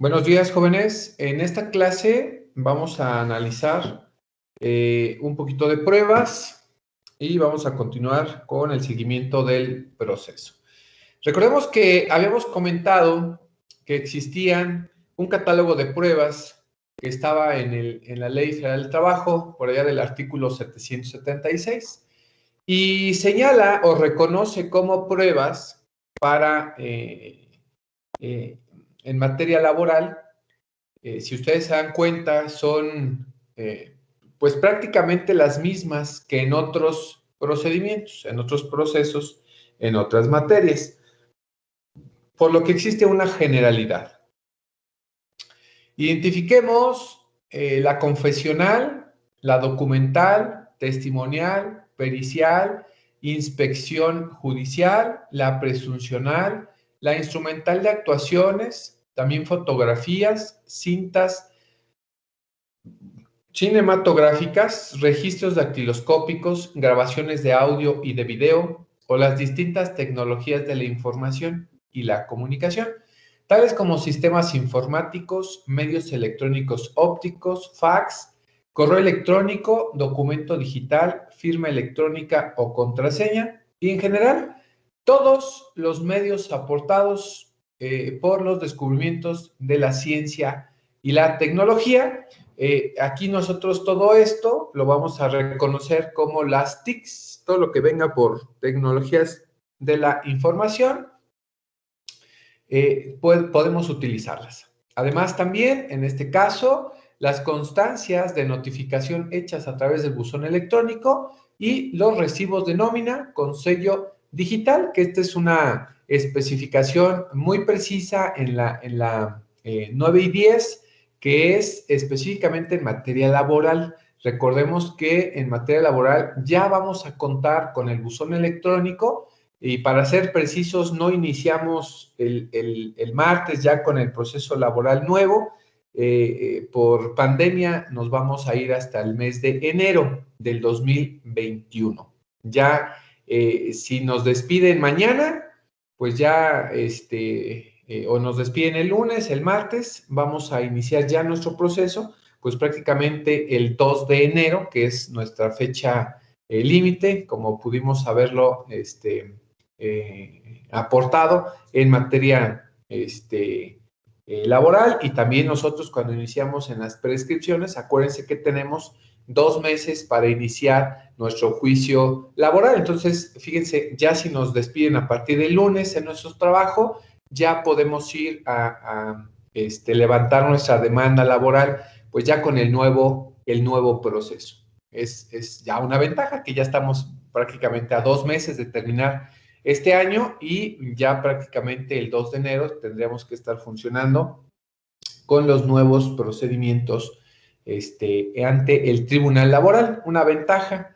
Buenos días, jóvenes. En esta clase vamos a analizar un poquito de pruebas y vamos a continuar con el seguimiento del proceso. Recordemos que habíamos comentado que existían un catálogo de pruebas que estaba en la Ley Federal del Trabajo, por allá del artículo 776, y señala o reconoce como pruebas para en materia laboral. Si ustedes se dan cuenta, son pues prácticamente las mismas que en otros procedimientos, en otros procesos, en otras materias, por lo que existe una generalidad. Identifiquemos la confesional, la documental, testimonial, pericial, inspección judicial, la presuncional, la instrumental de actuaciones, también fotografías, cintas cinematográficas, registros dactiloscópicos, grabaciones de audio y de video, o las distintas tecnologías de la información y la comunicación, tales como sistemas informáticos, medios electrónicos ópticos, fax, correo electrónico, documento digital, firma electrónica o contraseña, y en general, todos los medios aportados por los descubrimientos de la ciencia y la tecnología. Aquí nosotros todo esto lo vamos a reconocer como las TICs, todo lo que venga por tecnologías de la información, podemos utilizarlas. Además también, en este caso, las constancias de notificación hechas a través del buzón electrónico y los recibos de nómina con sello digital, que esta es una especificación muy precisa en la 9 y 10, que es específicamente en materia laboral. Recordemos que en materia laboral ya vamos a contar con el buzón electrónico y, para ser precisos, no iniciamos el martes ya con el proceso laboral nuevo. Por pandemia nos vamos a ir hasta el mes de enero del 2021. Ya si nos despiden mañana, pues ya o nos despiden el lunes, el martes, vamos a iniciar ya nuestro proceso, pues prácticamente el 2 de enero, que es nuestra fecha límite, como pudimos haberlo aportado en materia laboral. Y también nosotros, cuando iniciamos en las prescripciones, acuérdense que tenemos 2 meses para iniciar nuestro juicio laboral. Entonces, fíjense, ya si nos despiden a partir del lunes en nuestro trabajo, ya podemos ir a levantar nuestra demanda laboral, pues ya con el nuevo proceso. Es ya una ventaja que ya estamos prácticamente a 2 meses de terminar este año, y ya prácticamente el 2 de enero tendríamos que estar funcionando con los nuevos procedimientos ante el Tribunal Laboral. Una ventaja,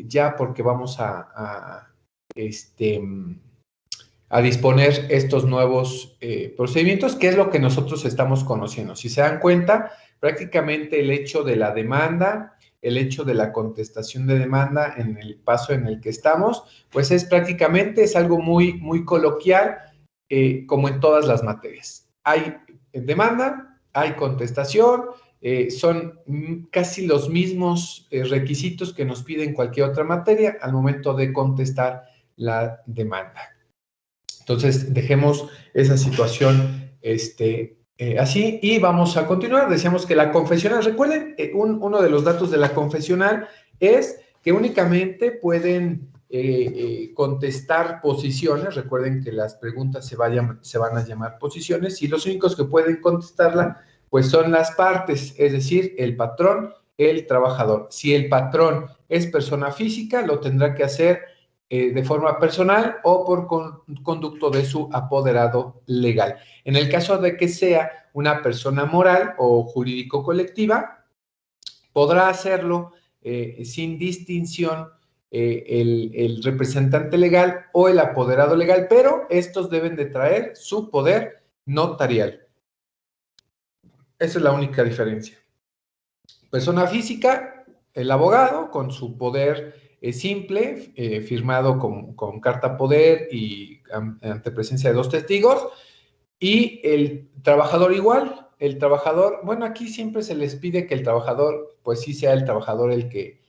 ya porque vamos a disponer estos nuevos procedimientos, que es lo que nosotros estamos conociendo. Si se dan cuenta, prácticamente el hecho de la demanda, el hecho de la contestación de demanda en el paso en el que estamos, pues es algo muy, muy coloquial, como en todas las materias. Hay demanda, hay contestación, son casi los mismos requisitos que nos piden cualquier otra materia al momento de contestar la demanda. Entonces, dejemos esa situación así y vamos a continuar. Decíamos que la confesional, recuerden, uno de los datos de la confesional es que únicamente pueden contestar posiciones. Recuerden que las preguntas se van a llamar posiciones, y los únicos que pueden contestarla pues son las partes, es decir, el patrón, el trabajador. Si el patrón es persona física, lo tendrá que hacer de forma personal o por conducto de su apoderado legal. En el caso de que sea una persona moral o jurídico-colectiva, podrá hacerlo sin distinción el representante legal o el apoderado legal, pero estos deben de traer su poder notarial. Esa es la única diferencia. Persona física, el abogado, con su poder simple, firmado con carta poder y ante presencia de 2 testigos. Y el trabajador igual, el trabajador, bueno, aquí siempre se les pide que el trabajador, pues sí sea el trabajador el que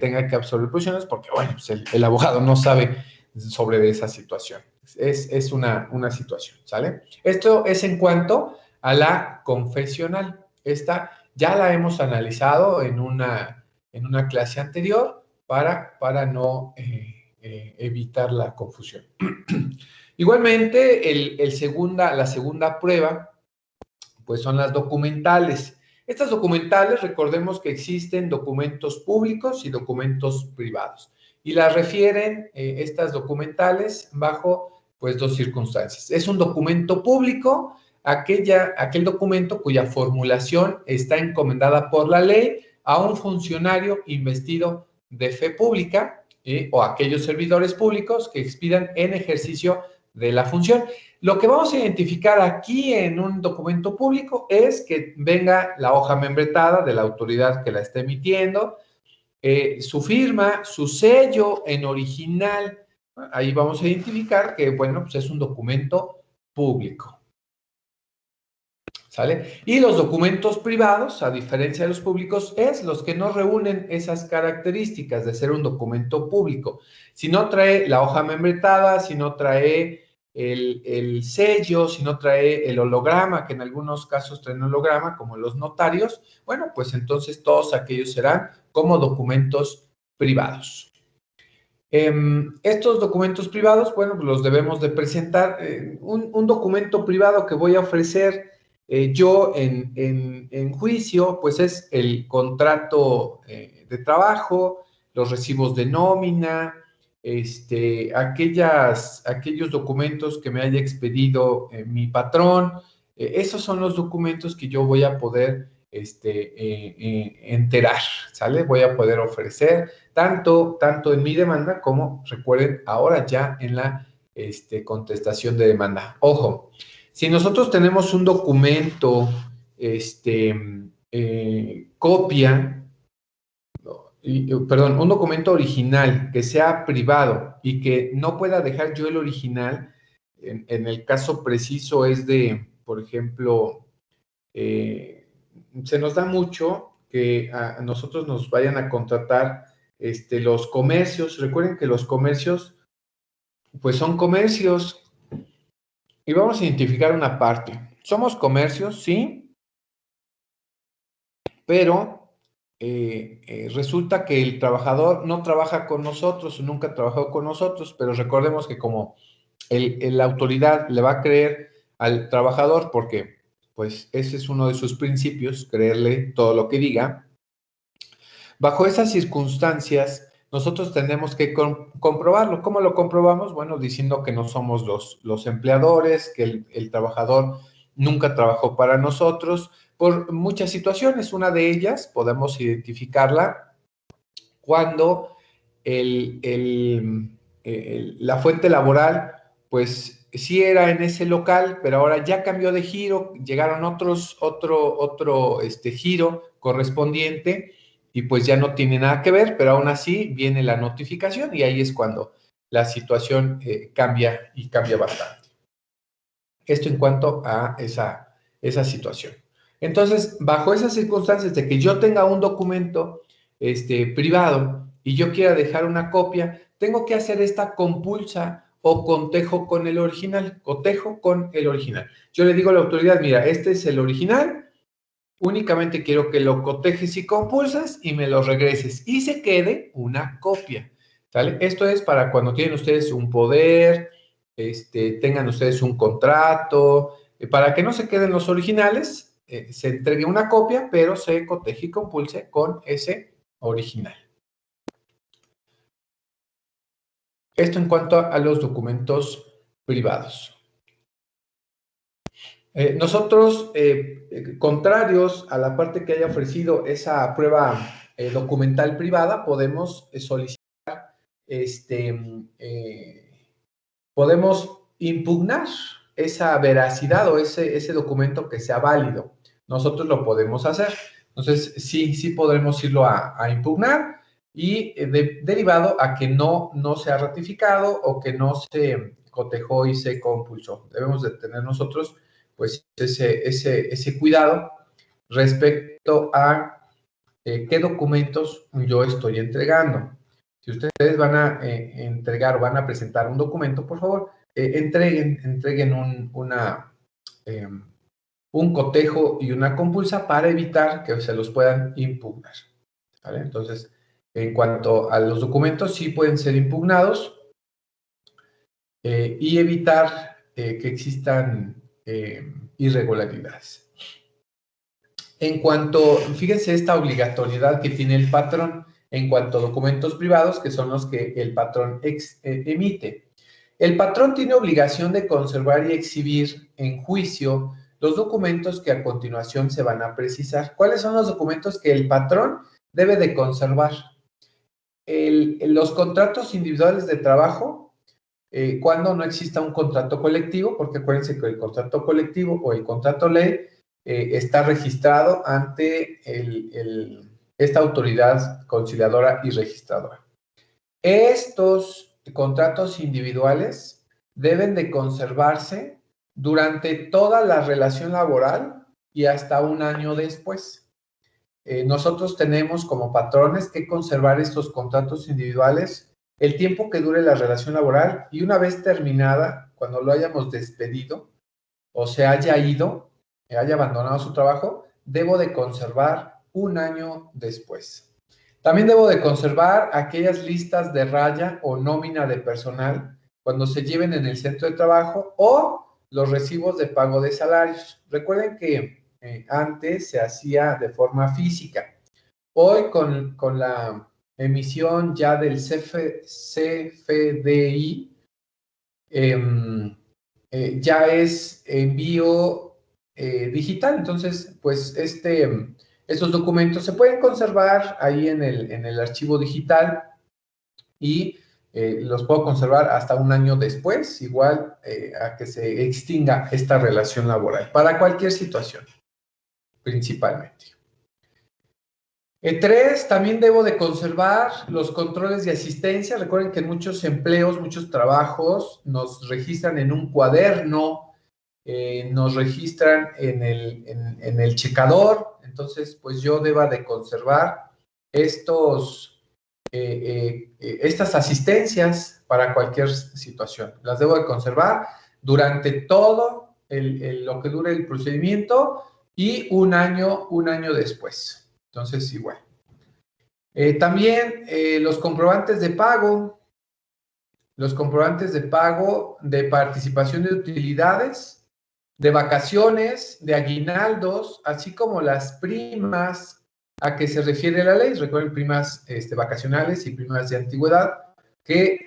tenga que absorber presiones, porque, bueno, pues el abogado no sabe sobre esa situación. Es una situación, ¿sale? Esto es en cuanto a la confesional. Esta ya la hemos analizado en una clase anterior para no evitar la confusión. Igualmente, la segunda prueba, pues son las documentales. Estas documentales, recordemos que existen documentos públicos y documentos privados. Y las refieren estas documentales bajo, pues, dos circunstancias. Es un documento público, aquel documento cuya formulación está encomendada por la ley a un funcionario investido de fe pública o aquellos servidores públicos que expidan en ejercicio de la función. Lo que vamos a identificar aquí en un documento público es que venga la hoja membretada de la autoridad que la está emitiendo, su firma, su sello en original. Ahí vamos a identificar que, bueno, pues es un documento público. ¿Sale? Y los documentos privados, a diferencia de los públicos, es los que no reúnen esas características de ser un documento público. Si no trae la hoja membretada, si no trae el sello, si no trae el holograma, que en algunos casos traen holograma, como los notarios, bueno, pues entonces todos aquellos serán como documentos privados. Estos documentos privados, bueno, pues los debemos de presentar. Un documento privado que voy a ofrecer yo en juicio, pues es el contrato de trabajo, los recibos de nómina, aquellos documentos que me haya expedido mi patrón. Esos son los documentos que yo voy a poder enterar, ¿sale? Voy a poder ofrecer tanto en mi demanda como, recuerden, ahora ya en la contestación de demanda. Ojo, si nosotros tenemos un documento, copia, perdón, un documento original que sea privado y que no pueda dejar yo el original, en el caso preciso es de, por ejemplo, se nos da mucho que a nosotros nos vayan a contratar los comercios. Recuerden que los comercios, pues son comercios. Y vamos a identificar una parte. Somos comercios, sí, pero resulta que el trabajador no trabaja con nosotros, nunca trabajó con nosotros, pero recordemos que como la autoridad le va a creer al trabajador, porque pues ese es uno de sus principios, creerle todo lo que diga. Bajo esas circunstancias, nosotros tenemos que comprobarlo. ¿Cómo lo comprobamos? Bueno, diciendo que no somos los empleadores, que el trabajador nunca trabajó para nosotros, por muchas situaciones. Una de ellas podemos identificarla cuando la fuente laboral, pues sí era en ese local, pero ahora ya cambió de giro, llegaron otro giro correspondiente y pues ya no tiene nada que ver, pero aún así viene la notificación y ahí es cuando la situación cambia y cambia bastante. Esto en cuanto a esa situación. Entonces, bajo esas circunstancias de que yo tenga un documento privado y yo quiera dejar una copia, tengo que hacer esta compulsa o cotejo con el original. Cotejo con el original. Yo le digo a la autoridad, mira, este es el original, únicamente quiero que lo cotejes y compulsas y me lo regreses y se quede una copia, ¿sale? Esto es para cuando tienen ustedes un poder, tengan ustedes un contrato, para que no se queden los originales, se entregue una copia, pero se coteje y compulse con ese original. Esto en cuanto a los documentos privados. Nosotros, contrarios a la parte que haya ofrecido esa prueba documental privada, podemos solicitar, podemos impugnar esa veracidad o ese documento que sea válido. Nosotros lo podemos hacer. Entonces, sí podremos irlo a impugnar y derivado a que no se ha ratificado o que no se cotejó y se compulsó. Debemos de tener nosotros pues ese cuidado respecto a qué documentos yo estoy entregando. Si ustedes van a entregar o van a presentar un documento, por favor, entreguen un cotejo y una compulsa para evitar que se los puedan impugnar, ¿vale? Entonces, en cuanto a los documentos, sí pueden ser impugnados y evitar que existan irregularidades. En cuanto, fíjense esta obligatoriedad que tiene el patrón en cuanto a documentos privados, que son los que el patrón emite. El patrón tiene obligación de conservar y exhibir en juicio los documentos que a continuación se van a precisar. ¿Cuáles son los documentos que el patrón debe de conservar? Los contratos individuales de trabajo, cuando no exista un contrato colectivo, porque acuérdense que el contrato colectivo o el contrato ley está registrado ante esta autoridad conciliadora y registradora. Estos contratos individuales deben de conservarse durante toda la relación laboral y hasta un año después. Nosotros tenemos como patrones que conservar estos contratos individuales el tiempo que dure la relación laboral y una vez terminada, cuando lo hayamos despedido o se haya ido, haya abandonado su trabajo, debo de conservar un año después. También debo de conservar aquellas listas de raya o nómina de personal cuando se lleven en el centro de trabajo o los recibos de pago de salarios. Recuerden que antes se hacía de forma física. Hoy con la emisión ya del CFDI, ya es envío digital. Entonces, pues estos documentos se pueden conservar ahí en el archivo digital y los puedo conservar hasta un año después, igual a que se extinga esta relación laboral, para cualquier situación, principalmente. 3, también debo de conservar los controles de asistencia. Recuerden que en muchos empleos, muchos trabajos, nos registran en un cuaderno, nos registran en el checador. Entonces, pues yo deba de conservar estas asistencias para cualquier situación. Las debo de conservar durante todo lo que dure el procedimiento y un año después. Entonces, igual. También los comprobantes de pago de participación de utilidades, de vacaciones, de aguinaldos, así como las primas a que se refiere la ley. Recuerden, primas vacacionales y primas de antigüedad que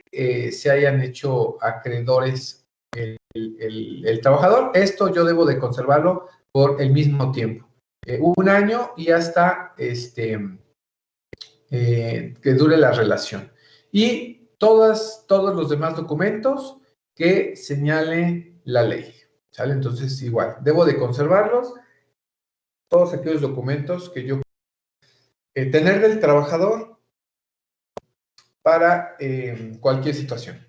se hayan hecho acreedores el trabajador. Esto yo debo de conservarlo por el mismo tiempo. Un año y hasta que dure la relación. Y todos los demás documentos que señale la ley, ¿sale? Entonces, igual, debo de conservarlos, todos aquellos documentos que yo tener del trabajador para cualquier situación,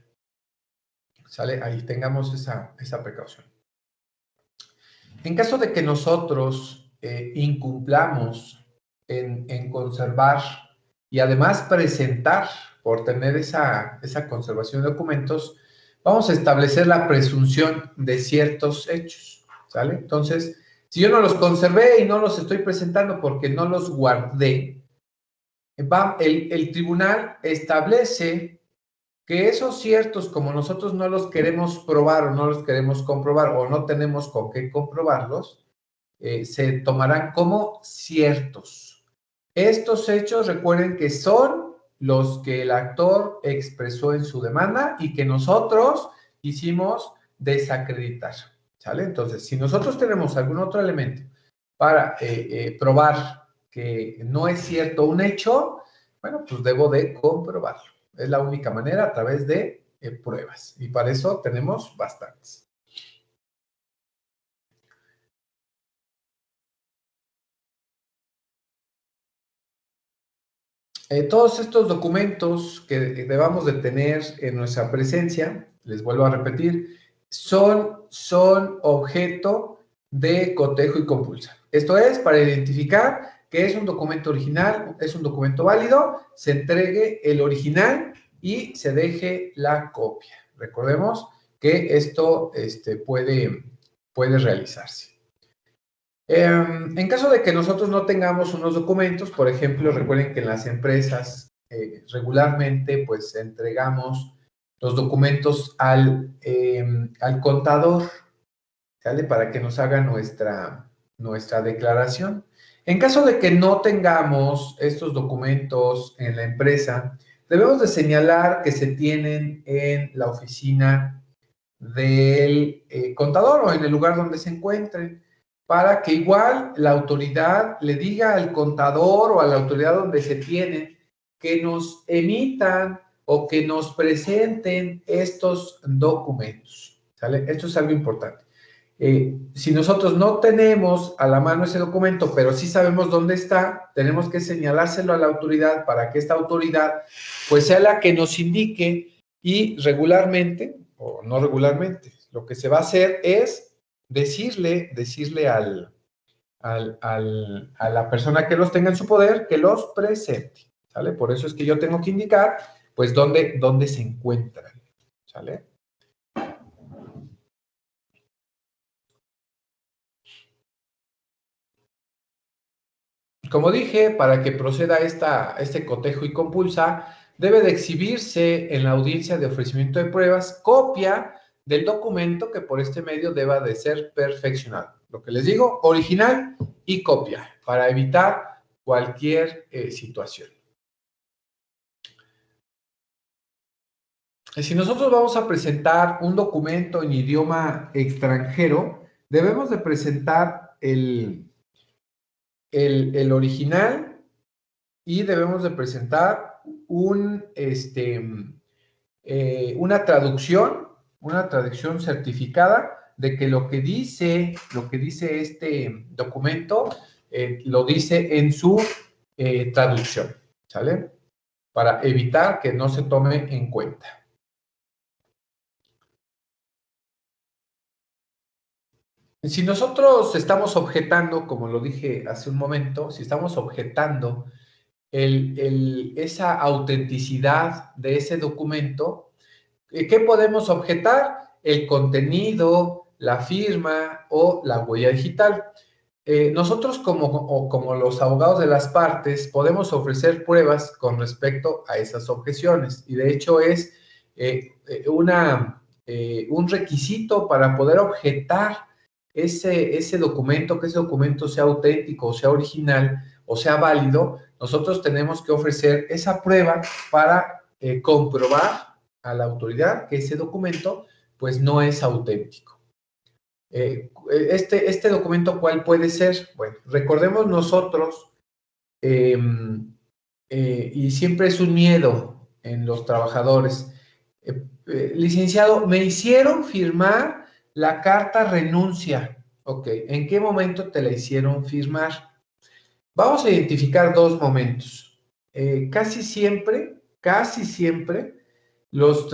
¿sale? Ahí tengamos esa precaución. En caso de que nosotros incumplamos en conservar y además presentar por tener esa conservación de documentos, vamos a establecer la presunción de ciertos hechos, ¿sale? Entonces, si yo no los conservé y no los estoy presentando porque no los guardé, el tribunal establece que esos ciertos, como nosotros no los queremos probar o no los queremos comprobar o no tenemos con qué comprobarlos, se tomarán como ciertos. Estos hechos, recuerden que son los que el actor expresó en su demanda y que nosotros hicimos desacreditar, ¿sale? Entonces, si nosotros tenemos algún otro elemento para probar que no es cierto un hecho, bueno, pues debo de comprobarlo. Es la única manera, a través de pruebas. Y para eso tenemos bastantes. Todos estos documentos que debamos de tener en nuestra presencia, les vuelvo a repetir, son objeto de cotejo y compulsa. Esto es para identificar que es un documento original, es un documento válido, se entregue el original y se deje la copia. Recordemos que esto puede realizarse. En caso de que nosotros no tengamos unos documentos, por ejemplo, recuerden que en las empresas regularmente pues entregamos los documentos al contador, ¿sale? Para que nos haga nuestra declaración. En caso de que no tengamos estos documentos en la empresa, debemos de señalar que se tienen en la oficina del contador o en el lugar donde se encuentren, para que igual la autoridad le diga al contador o a la autoridad donde se tienen que nos emitan o que nos presenten estos documentos, ¿sale? Esto es algo importante. Si nosotros no tenemos a la mano ese documento, pero sí sabemos dónde está, tenemos que señalárselo a la autoridad para que esta autoridad pues sea la que nos indique, y regularmente o no regularmente, lo que se va a hacer es decirle a la persona que los tenga en su poder que los presente, ¿sale? Por eso es que yo tengo que indicar pues dónde se encuentran, ¿sale? Como dije, para que proceda este cotejo y compulsa, debe de exhibirse en la audiencia de ofrecimiento de pruebas copia del documento que por este medio deba de ser perfeccionado. Lo que les digo, original y copia, para evitar cualquier situación. Si nosotros vamos a presentar un documento en idioma extranjero, debemos de presentar el original y debemos de presentar una traducción certificada de que lo que dice este documento lo dice en su traducción, ¿sale? Para evitar que no se tome en cuenta. Si nosotros estamos objetando, como lo dije hace un momento, si estamos objetando esa autenticidad de ese documento, ¿qué podemos objetar? El contenido, la firma o la huella digital. Nosotros como los abogados de las partes podemos ofrecer pruebas con respecto a esas objeciones, y de hecho es un requisito para poder objetar ese documento, que ese documento sea auténtico, o sea original, o sea válido. Nosotros tenemos que ofrecer esa prueba para comprobar a la autoridad que ese documento pues no es auténtico. Este documento, ¿cuál puede ser? Bueno, recordemos nosotros, y siempre es un miedo en los trabajadores, licenciado, me hicieron firmar la carta renuncia. Ok, ¿en qué momento te la hicieron firmar? Vamos a identificar dos momentos. Casi siempre, los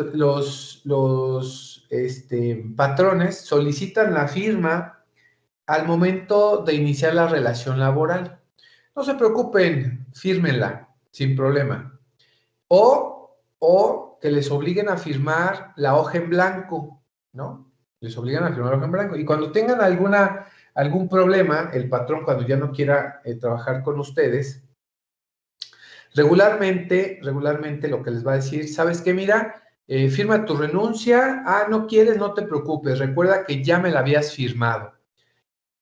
patrones solicitan la firma al momento de iniciar la relación laboral. No se preocupen, fírmenla, sin problema. O que les obliguen a firmar la hoja en blanco, ¿no? Les obligan a firmar la hoja en blanco. Y cuando tengan algún problema, el patrón, cuando ya no quiera trabajar con ustedes, regularmente lo que les va a decir, ¿sabes qué? Mira, firma tu renuncia. Ah, no quieres, no te preocupes. Recuerda que ya me la habías firmado.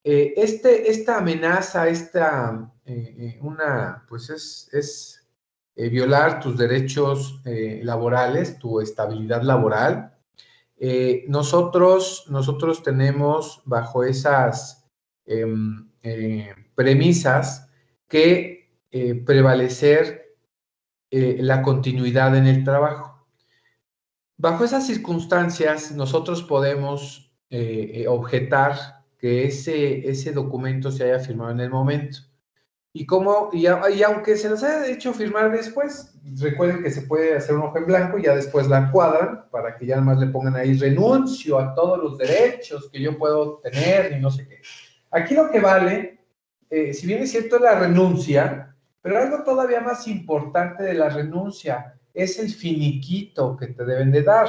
Esta amenaza, pues es violar tus derechos laborales, tu estabilidad laboral. Nosotros tenemos bajo esas premisas que prevalecer la continuidad en el trabajo. Bajo esas circunstancias, nosotros podemos objetar que ese documento se haya firmado en el momento. Y aunque se les haya hecho firmar después, recuerden que se puede hacer un hoja en blanco y ya después la cuadran para que ya además le pongan ahí renuncio a todos los derechos que yo puedo tener y no sé qué. Aquí lo que vale, si bien es cierto, es la renuncia, pero algo todavía más importante de la renuncia es el finiquito que te deben de dar.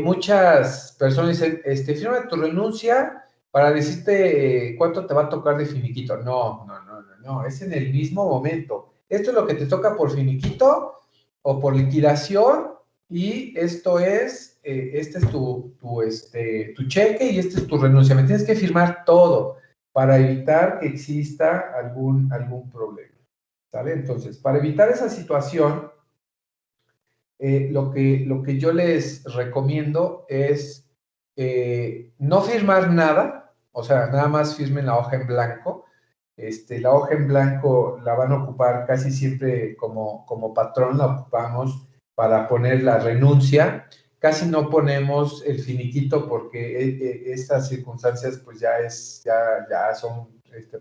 Muchas personas dicen, firma tu renuncia para decirte cuánto te va a tocar de finiquito. No, es en el mismo momento. Esto es lo que te toca por finiquito o por liquidación y esto es, este es tu cheque y este es tu renuncia. Me tienes que firmar todo para evitar que exista algún problema. ¿Sale? Entonces, para evitar esa situación, lo que yo les recomiendo es no firmar nada, o sea, nada más firmen la hoja en blanco. La hoja en blanco la van a ocupar casi siempre como patrón, la ocupamos para poner la renuncia. Casi no ponemos el finiquito porque estas circunstancias pues ya son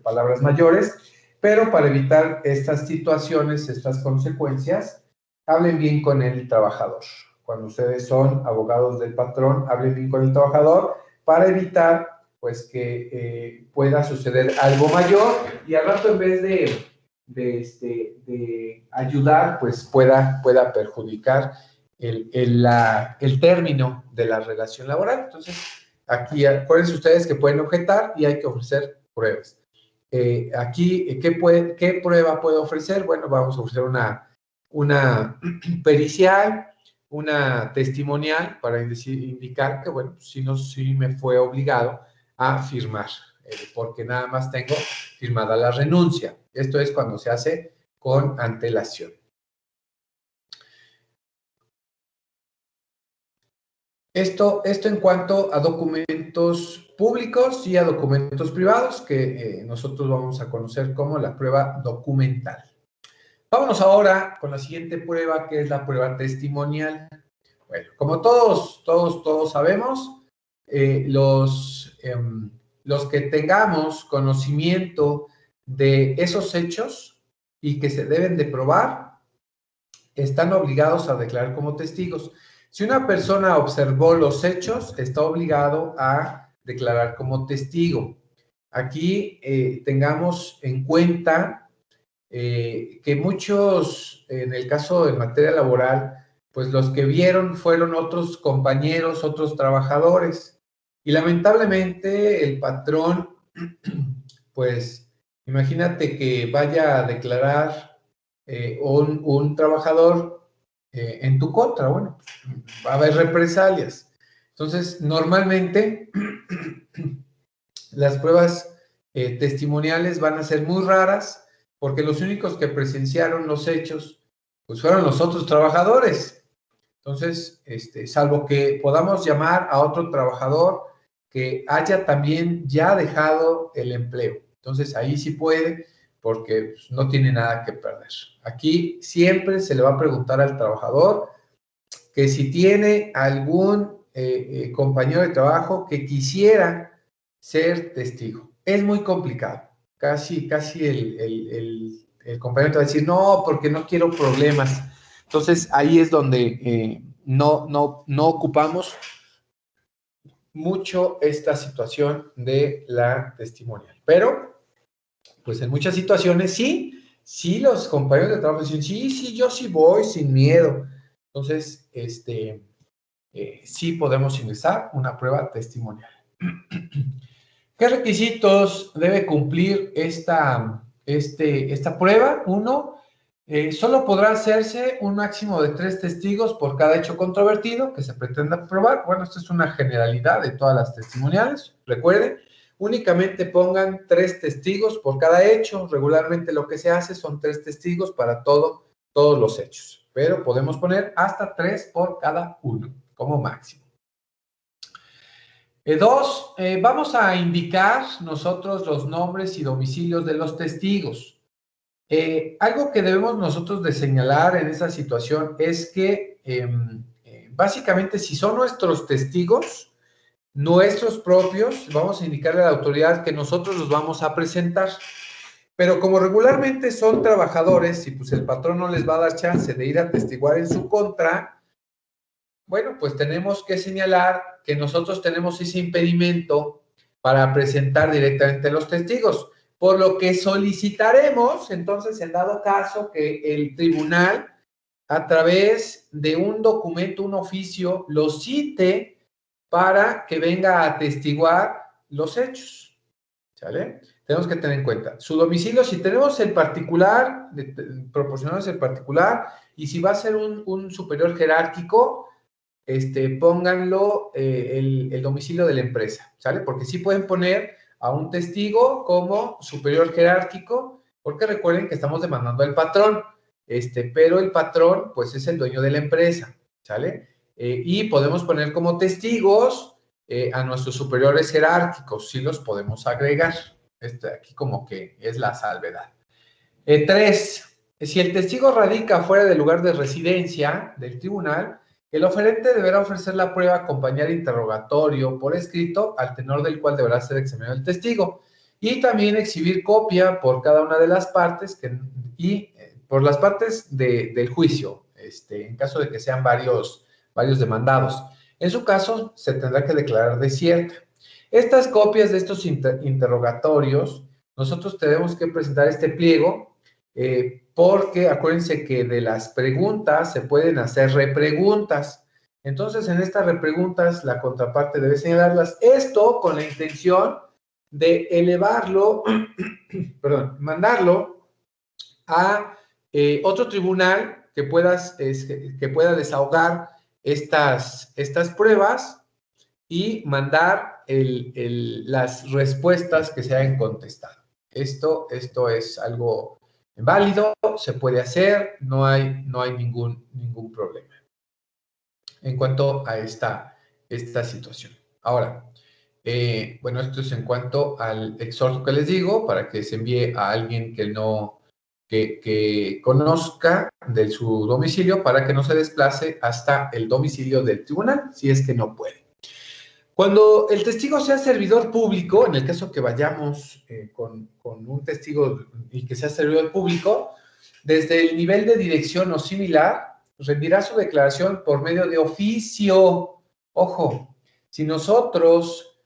palabras mayores, pero para evitar estas situaciones, estas consecuencias, hablen bien con el trabajador. Cuando ustedes son abogados del patrón, hablen bien con el trabajador para evitar pues que pueda suceder algo mayor y al rato en vez de ayudar, pues pueda perjudicar el término de la relación laboral. Entonces, aquí acuérdense ustedes que pueden objetar y hay que ofrecer pruebas. Aquí, ¿qué prueba puedo ofrecer? Bueno, vamos a ofrecer una pericial, una testimonial para indicar que, bueno, sí me fue obligado a firmar, porque nada más tengo firmada la renuncia. Esto es cuando se hace con antelación. Esto en cuanto a documentos públicos y a documentos privados que nosotros vamos a conocer como la prueba documental. Vámonos ahora con la siguiente prueba, que es la prueba testimonial. Bueno, como todos sabemos, los que tengamos conocimiento de esos hechos y que se deben de probar, están obligados a declarar como testigos. Si una persona observó los hechos, está obligado a declarar como testigo. Aquí tengamos en cuenta que muchos, en el caso de materia laboral, pues los que vieron fueron otros compañeros, otros trabajadores. Y lamentablemente el patrón, pues imagínate que vaya a declarar un trabajador en tu contra. Bueno, va a haber represalias. Entonces, normalmente las pruebas testimoniales van a ser muy raras porque los únicos que presenciaron los hechos pues fueron los otros trabajadores. Entonces, salvo que podamos llamar a otro trabajador que haya también ya dejado el empleo. Entonces, ahí sí puede, porque pues, no tiene nada que perder. Aquí siempre se le va a preguntar al trabajador que si tiene algún compañero de trabajo que quisiera ser testigo. Es muy complicado. Casi el compañero te va a decir, no, porque no quiero problemas. Entonces, ahí es donde no ocupamos mucho esta situación de la testimonial. Pero, pues en muchas situaciones sí los compañeros de trabajo dicen, sí, yo sí voy sin miedo. Entonces, sí podemos ingresar una prueba testimonial. ¿Qué requisitos debe cumplir esta prueba? Uno, solo podrá hacerse un máximo de 3 testigos por cada hecho controvertido que se pretenda probar. Bueno, esto es una generalidad de todas las testimoniales. Recuerden, únicamente pongan 3 testigos por cada hecho. Regularmente lo que se hace son 3 testigos para todos los hechos, pero podemos poner hasta 3 por cada uno como máximo. 2, vamos a indicar nosotros los nombres y domicilios de los testigos. Algo que debemos nosotros de señalar en esa situación es que básicamente si son nuestros testigos, nuestros propios, vamos a indicarle a la autoridad que nosotros los vamos a presentar. Pero como regularmente son trabajadores y pues el patrón no les va a dar chance de ir a testiguar en su contra, bueno, pues tenemos que señalar que nosotros tenemos ese impedimento para presentar directamente los testigos. Por lo que solicitaremos, entonces, en dado caso, que el tribunal, a través de un documento, un oficio, lo cite para que venga a atestiguar los hechos, ¿sale? Tenemos que tener en cuenta su domicilio, si tenemos el particular, proporcionamos el particular, y si va a ser un superior jerárquico, pónganlo el domicilio de la empresa, ¿sale? Porque sí pueden poner a un testigo como superior jerárquico, porque recuerden que estamos demandando al patrón, pero el patrón, pues, es el dueño de la empresa, ¿sale? Y podemos poner como testigos a nuestros superiores jerárquicos, sí los podemos agregar. Aquí como que es la salvedad. 3. Si el testigo radica fuera del lugar de residencia del tribunal, el oferente deberá ofrecer la prueba acompañar interrogatorio por escrito, al tenor del cual deberá ser examinado el testigo, y también exhibir copia por cada una de las partes por las partes del juicio, en caso de que sean varios demandados. En su caso, se tendrá que declarar desierta. Estas copias de estos interrogatorios, nosotros tenemos que presentar este pliego, porque acuérdense que de las preguntas se pueden hacer repreguntas. Entonces, en estas repreguntas, la contraparte debe señalarlas. Esto con la intención de elevarlo, perdón, mandarlo a otro tribunal que pueda desahogar estas pruebas y mandar las respuestas que se hayan contestado. Esto es algo válido, se puede hacer, no hay ningún problema en cuanto a esta situación. Ahora, bueno, esto es en cuanto al exhorto que les digo, para que se envíe a alguien que conozca de su domicilio, para que no se desplace hasta el domicilio del tribunal, si es que no puede. Cuando el testigo sea servidor público, en el caso que vayamos con un testigo y que sea servidor público, desde el nivel de dirección o similar, rendirá su declaración por medio de oficio. Ojo, si nosotros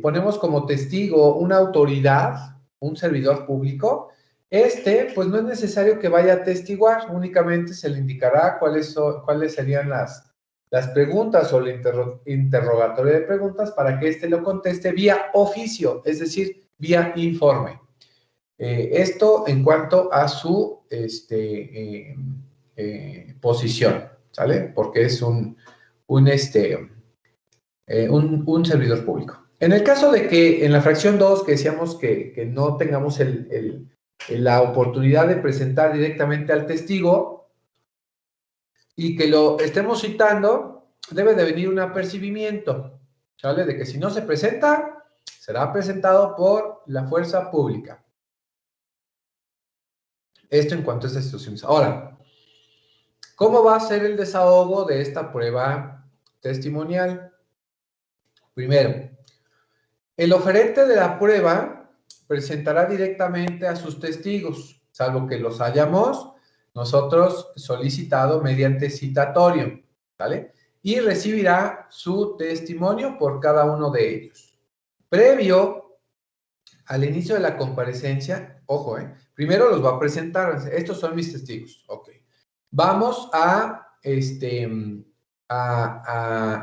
ponemos como testigo una autoridad, un servidor público, pues no es necesario que vaya a testiguar, únicamente se le indicará cuáles serían las preguntas o el interrogatorio de preguntas para que lo conteste vía oficio, es decir, vía informe. Esto en cuanto a su posición, ¿sale? Porque es un servidor público. En el caso de que en la fracción 2, que decíamos que no tengamos la oportunidad de presentar directamente al testigo y que lo estemos citando, debe de venir un apercibimiento, ¿sale? De que si no se presenta, será presentado por la fuerza pública. Esto en cuanto a estas situaciones. Ahora, ¿cómo va a ser el desahogo de esta prueba testimonial? Primero, el oferente de la prueba presentará directamente a sus testigos, salvo que los hayamos nosotros solicitado mediante citatorio, ¿vale? Y recibirá su testimonio por cada uno de ellos. Previo al inicio de la comparecencia, ojo, primero los va a presentar, estos son mis testigos, ok. Vamos a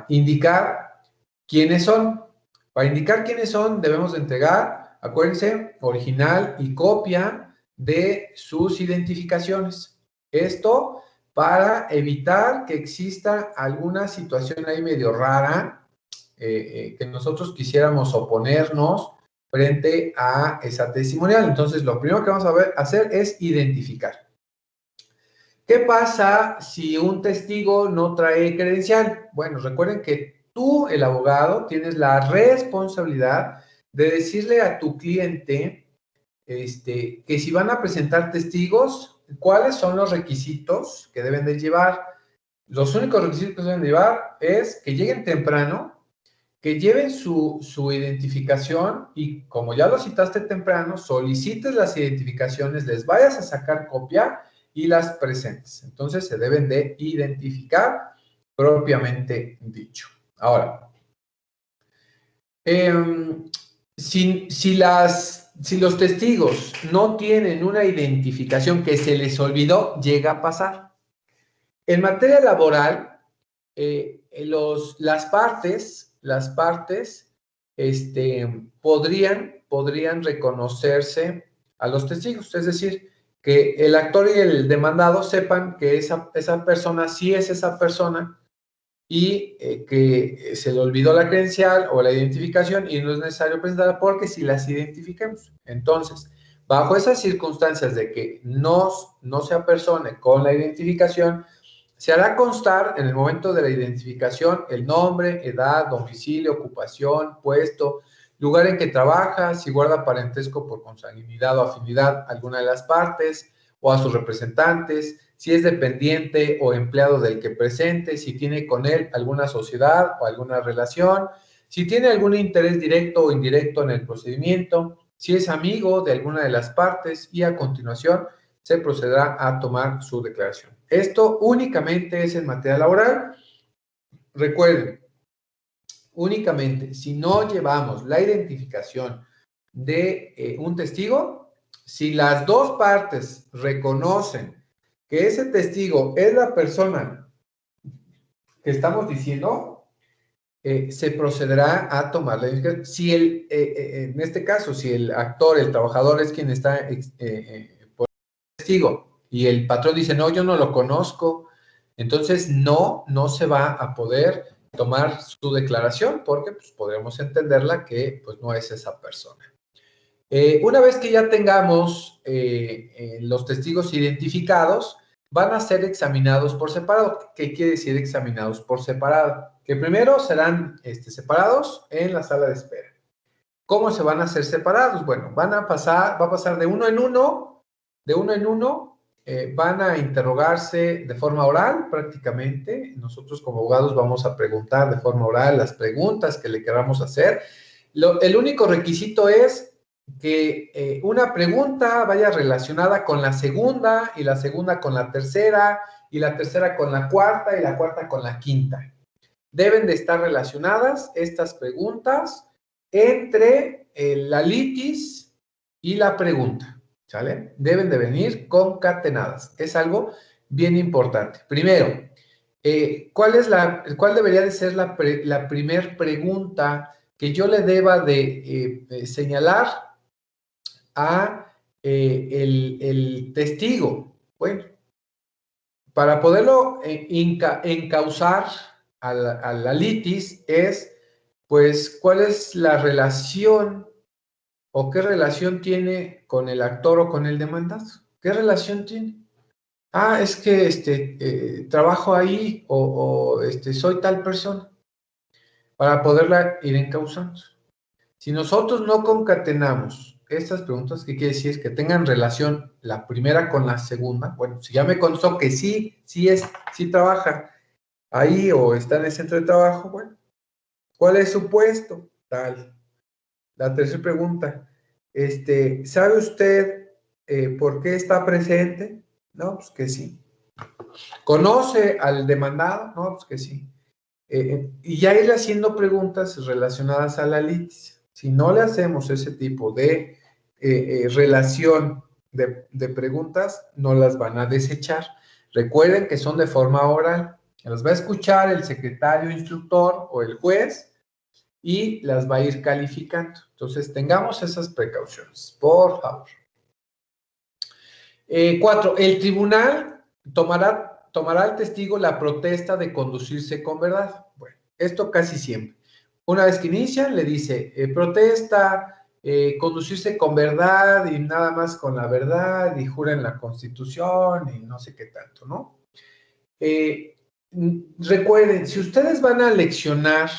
indicar quiénes son. Para indicar quiénes son, debemos de entregar, acuérdense, original y copia de sus identificaciones. Esto para evitar que exista alguna situación ahí medio rara, que nosotros quisiéramos oponernos frente a esa testimonial. Entonces, lo primero que vamos a hacer es identificar. ¿Qué pasa si un testigo no trae credencial? Bueno, recuerden que tú, el abogado, tienes la responsabilidad de decirle a tu cliente que si van a presentar testigos, ¿cuáles son los requisitos que deben de llevar? Los únicos requisitos que deben de llevar es que lleguen temprano, que lleven su identificación y como ya lo citaste temprano, solicites las identificaciones, les vayas a sacar copia y las presentes. Entonces, se deben de identificar propiamente dicho. Ahora, Si los testigos no tienen una identificación que se les olvidó, llega a pasar. En materia laboral, las partes podrían reconocerse a los testigos, es decir, que el actor y el demandado sepan que esa persona sí es esa persona y que se le olvidó la credencial o la identificación y no es necesario presentarla porque si las identificamos. Entonces, bajo esas circunstancias de que no se apersone con la identificación, se hará constar en el momento de la identificación el nombre, edad, domicilio, ocupación, puesto, lugar en que trabaja, si guarda parentesco por consanguinidad o afinidad a alguna de las partes o a sus representantes, si es dependiente o empleado del que presente, si tiene con él alguna sociedad o alguna relación, si tiene algún interés directo o indirecto en el procedimiento, si es amigo de alguna de las partes y a continuación se procederá a tomar su declaración. Esto únicamente es en materia laboral. Recuerden, únicamente si no llevamos la identificación de un testigo, si las dos partes reconocen que ese testigo es la persona que estamos diciendo, se procederá a tomar la identificación. Si en este caso, si el actor, el trabajador es quien está por testigo y el patrón dice, no, yo no lo conozco, entonces no se va a poder tomar su declaración porque pues, podremos entenderla que pues, no es esa persona. Una vez que ya tengamos los testigos identificados, van a ser examinados por separado. ¿Qué quiere decir examinados por separado? Que primero serán separados en la sala de espera. ¿Cómo se van a hacer separados? Bueno, va a pasar de uno en uno, van a interrogarse de forma oral prácticamente. Nosotros como abogados vamos a preguntar de forma oral las preguntas que le queramos hacer. El único requisito es que una pregunta vaya relacionada con la segunda y la segunda con la tercera y la tercera con la cuarta y la cuarta con la quinta. Deben de estar relacionadas estas preguntas entre la litis y la pregunta, ¿sale? Deben de venir concatenadas. Es algo bien importante. Primero, ¿cuál debería de ser la primer pregunta que yo le deba de señalar a el testigo? Bueno, para poderlo encauzar a la litis es, pues, ¿cuál es la relación o qué relación tiene con el actor o con el demandado? ¿Qué relación tiene? Ah, es que trabajo ahí o soy tal persona, para poderla ir encauzando. Si nosotros no concatenamos estas preguntas, ¿qué quiere decir? Que tengan relación la primera con la segunda. Bueno, si ya me constó que sí trabaja ahí o está en el centro de trabajo, bueno, ¿cuál es su puesto? Tal. La tercera pregunta, ¿sabe usted por qué está presente? No, pues que sí. ¿Conoce al demandado? No, pues que sí. Y ya ir haciendo preguntas relacionadas a la litis. Si no le hacemos ese tipo de relación de preguntas, no las van a desechar. Recuerden que son de forma oral. Las va a escuchar el secretario instructor o el juez y las va a ir calificando. Entonces, tengamos esas precauciones, por favor. 4. El tribunal tomará al testigo la protesta de conducirse con verdad. Bueno, esto casi siempre. Una vez que inician, le dice, protesta, conducirse con verdad y nada más con la verdad y jura en la Constitución y no sé qué tanto, ¿no? Recuerden, si ustedes van a leccionar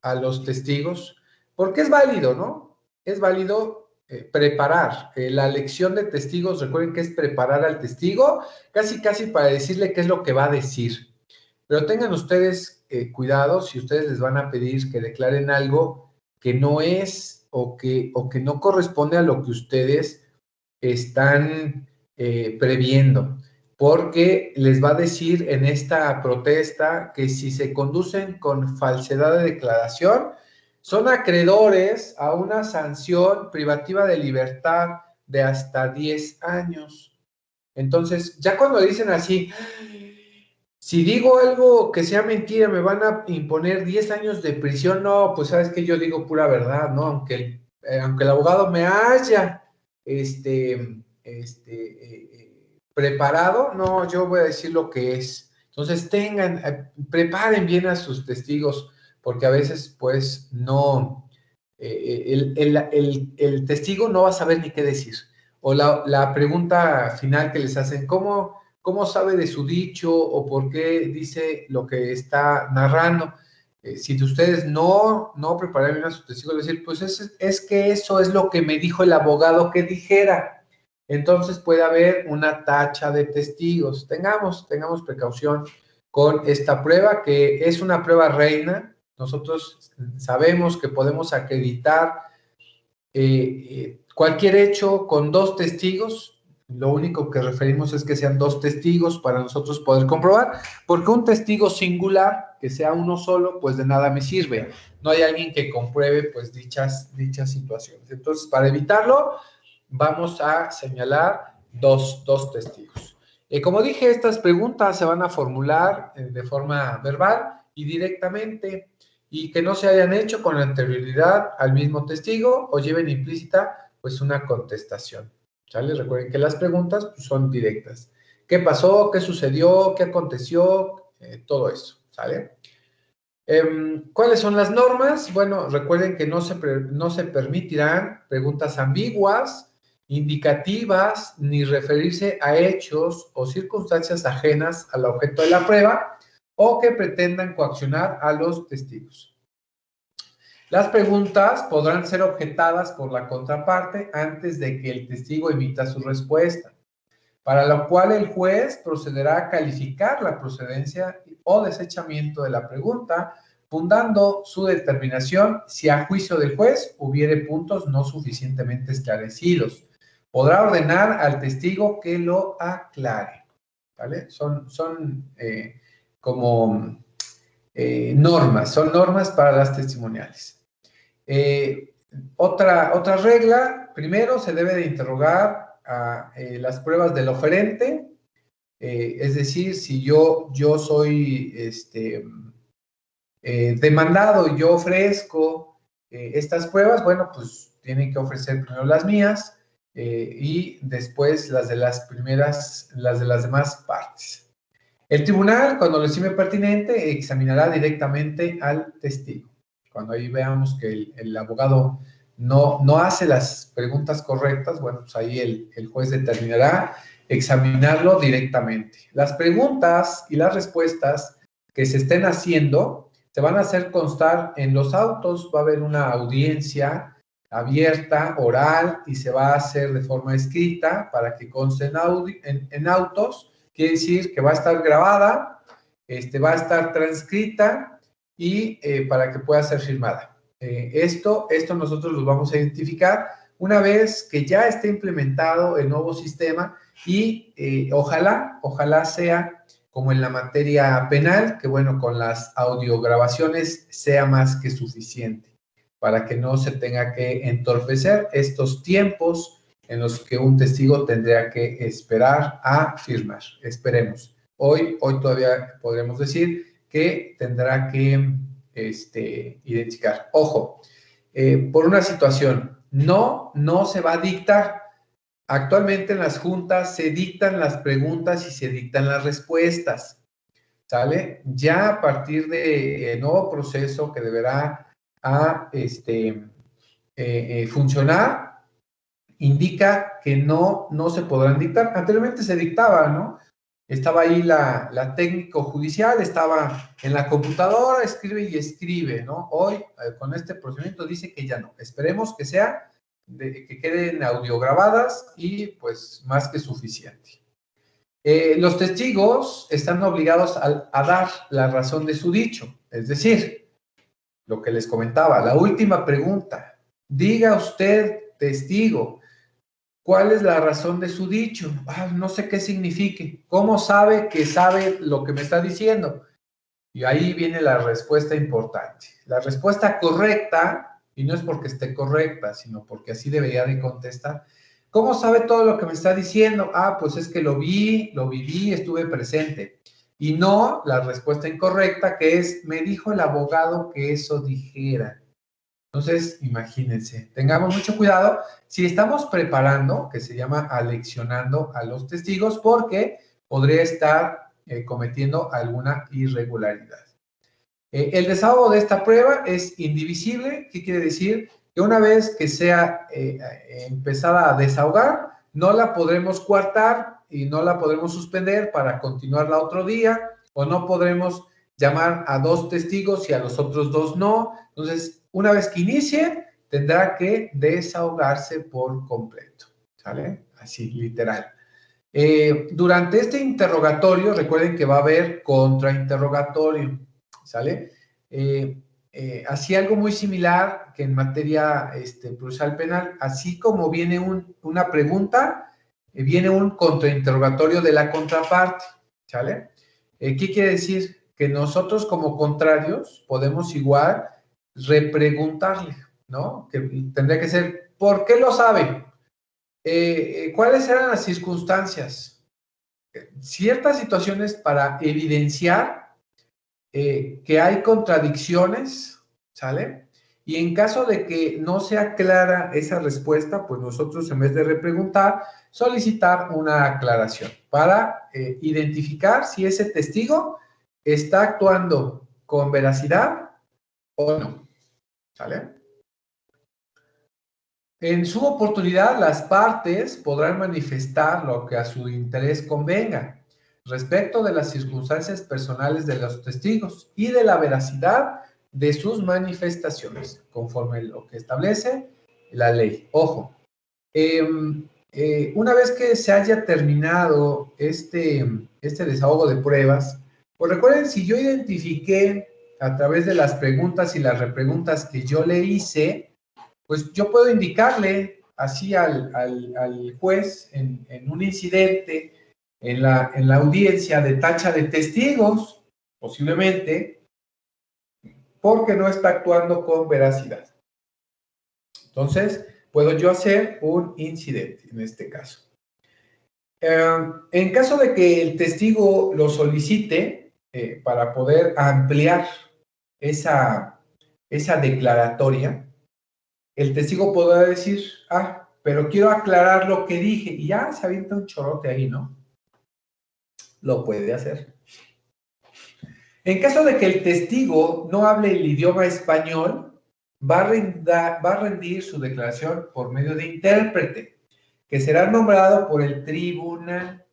a los testigos, porque es válido, ¿no? Es válido preparar. La lección de testigos, recuerden que es preparar al testigo, casi para decirle qué es lo que va a decir. Pero tengan ustedes cuidado si ustedes les van a pedir que declaren algo que no es o que no corresponde a lo que ustedes están previendo, porque les va a decir en esta protesta que si se conducen con falsedad de declaración, son acreedores a una sanción privativa de libertad de hasta 10 años. Entonces, ya cuando dicen así, si digo algo que sea mentira, me van a imponer 10 años de prisión, no, pues sabes que yo digo pura verdad, ¿no? Aunque el abogado me haya preparado, no, yo voy a decir lo que es. Entonces, preparen bien a sus testigos, porque a veces, pues, no, el testigo no va a saber ni qué decir. O la pregunta final que les hacen, ¿cómo sabe de su dicho o por qué dice lo que está narrando? Si ustedes no prepararon a su testigo, decir, pues es que eso es lo que me dijo el abogado que dijera. Entonces puede haber una tacha de testigos. Tengamos precaución con esta prueba, que es una prueba reina. Nosotros sabemos que podemos acreditar cualquier hecho con 2 testigos. Lo único que referimos es que sean 2 testigos para nosotros poder comprobar, porque un testigo singular, que sea uno solo, pues de nada me sirve. No hay alguien que compruebe pues dichas situaciones. Entonces, para evitarlo, vamos a señalar dos testigos. Como dije, estas preguntas se van a formular de forma verbal y directamente, y que no se hayan hecho con anterioridad al mismo testigo o lleven implícita pues una contestación. ¿Sale? Recuerden que las preguntas pues, son directas. ¿Qué pasó? ¿Qué sucedió? ¿Qué aconteció? Todo eso. ¿Sale? ¿Cuáles son las normas? Bueno, recuerden que no se permitirán preguntas ambiguas, indicativas, ni referirse a hechos o circunstancias ajenas al objeto de la prueba o que pretendan coaccionar a los testigos. Las preguntas podrán ser objetadas por la contraparte antes de que el testigo emita su respuesta, para lo cual el juez procederá a calificar la procedencia o desechamiento de la pregunta, fundando su determinación si a juicio del juez hubiere puntos no suficientemente esclarecidos. Podrá ordenar al testigo que lo aclare. ¿Vale? Son como son normas para las testimoniales. Otra regla, primero se debe de interrogar a las pruebas del oferente, es decir, si yo soy demandado y yo ofrezco estas pruebas, bueno, pues tienen que ofrecer primero las mías y después las de las demás partes. El tribunal, cuando lo estime pertinente, examinará directamente al testigo. Cuando ahí veamos que el abogado no hace las preguntas correctas, bueno, pues ahí el juez determinará examinarlo directamente. Las preguntas y las respuestas que se estén haciendo se van a hacer constar en los autos. Va a haber una audiencia abierta, oral, y se va a hacer de forma escrita para que conste en autos. Quiere decir que va a estar grabada, va a estar transcrita y para que pueda ser firmada. Esto nosotros los vamos a identificar una vez que ya esté implementado el nuevo sistema y ojalá sea como en la materia penal, que bueno, con las audiograbaciones sea más que suficiente para que no se tenga que entorpecer estos tiempos en los que un testigo tendría que esperar a firmar. Esperemos. Hoy todavía podremos decir que tendrá que identificar. Ojo, por una situación, no se va a dictar. Actualmente en las juntas se dictan las preguntas y se dictan las respuestas. ¿Sale? Ya a partir del nuevo proceso que deberá funcionar, indica que no se podrán dictar. Anteriormente se dictaba, ¿no? Estaba ahí la técnico judicial, estaba en la computadora, escribe y escribe, ¿no? Hoy, con este procedimiento, dice que ya no. Esperemos que que queden audiograbadas y pues más que suficiente. Los testigos están obligados a dar la razón de su dicho, es decir, lo que les comentaba, la última pregunta. Diga usted, testigo, ¿cuál es la razón de su dicho? No sé qué signifique. ¿Cómo sabe que sabe lo que me está diciendo? Y ahí viene la respuesta importante. La respuesta correcta, y no es porque esté correcta, sino porque así debería de contestar. ¿Cómo sabe todo lo que me está diciendo? Ah, pues es que lo vi, lo viví, estuve presente. Y no la respuesta incorrecta, que es, me dijo el abogado que eso dijera. Entonces, imagínense, tengamos mucho cuidado si estamos preparando, que se llama aleccionando a los testigos, porque podría estar cometiendo alguna irregularidad. El desahogo de esta prueba es indivisible. ¿Qué quiere decir? Que una vez que sea empezada a desahogar, no la podremos coartar y no la podremos suspender para continuarla otro día, o no podremos llamar a 2 testigos y a los otros 2 no. Entonces, una vez que inicie, tendrá que desahogarse por completo, ¿sale? Así, literal. Durante este interrogatorio, recuerden que va a haber contrainterrogatorio, ¿sale? Así algo muy similar que en materia procesal penal, así como viene una pregunta, viene un contrainterrogatorio de la contraparte, ¿sale? ¿Qué quiere decir? Que nosotros como contrarios podemos igual repreguntarle, ¿no? Que tendría que ser, ¿por qué lo sabe? ¿Cuáles eran las circunstancias? Ciertas situaciones para evidenciar que hay contradicciones, ¿sale? Y en caso de que no sea clara esa respuesta, pues nosotros en vez de repreguntar, solicitar una aclaración para identificar si ese testigo está actuando con veracidad o no, ¿sale? En su oportunidad, las partes podrán manifestar lo que a su interés convenga respecto de las circunstancias personales de los testigos y de la veracidad de sus manifestaciones, conforme lo que establece la ley. Ojo, una vez que se haya terminado este desahogo de pruebas, pues recuerden, si yo identifiqué a través de las preguntas y las repreguntas que yo le hice, pues yo puedo indicarle así al juez en un incidente, en la audiencia de tacha de testigos, posiblemente, porque no está actuando con veracidad. Entonces, puedo yo hacer un incidente en este caso. En caso de que el testigo lo solicite para poder ampliar esa declaratoria, el testigo podrá decir, ah, pero quiero aclarar lo que dije, y ya se avienta un chorote ahí, ¿no? Lo puede hacer. En caso de que el testigo no hable el idioma español, va a rendir su declaración por medio de intérprete, que será nombrado por el tribunal,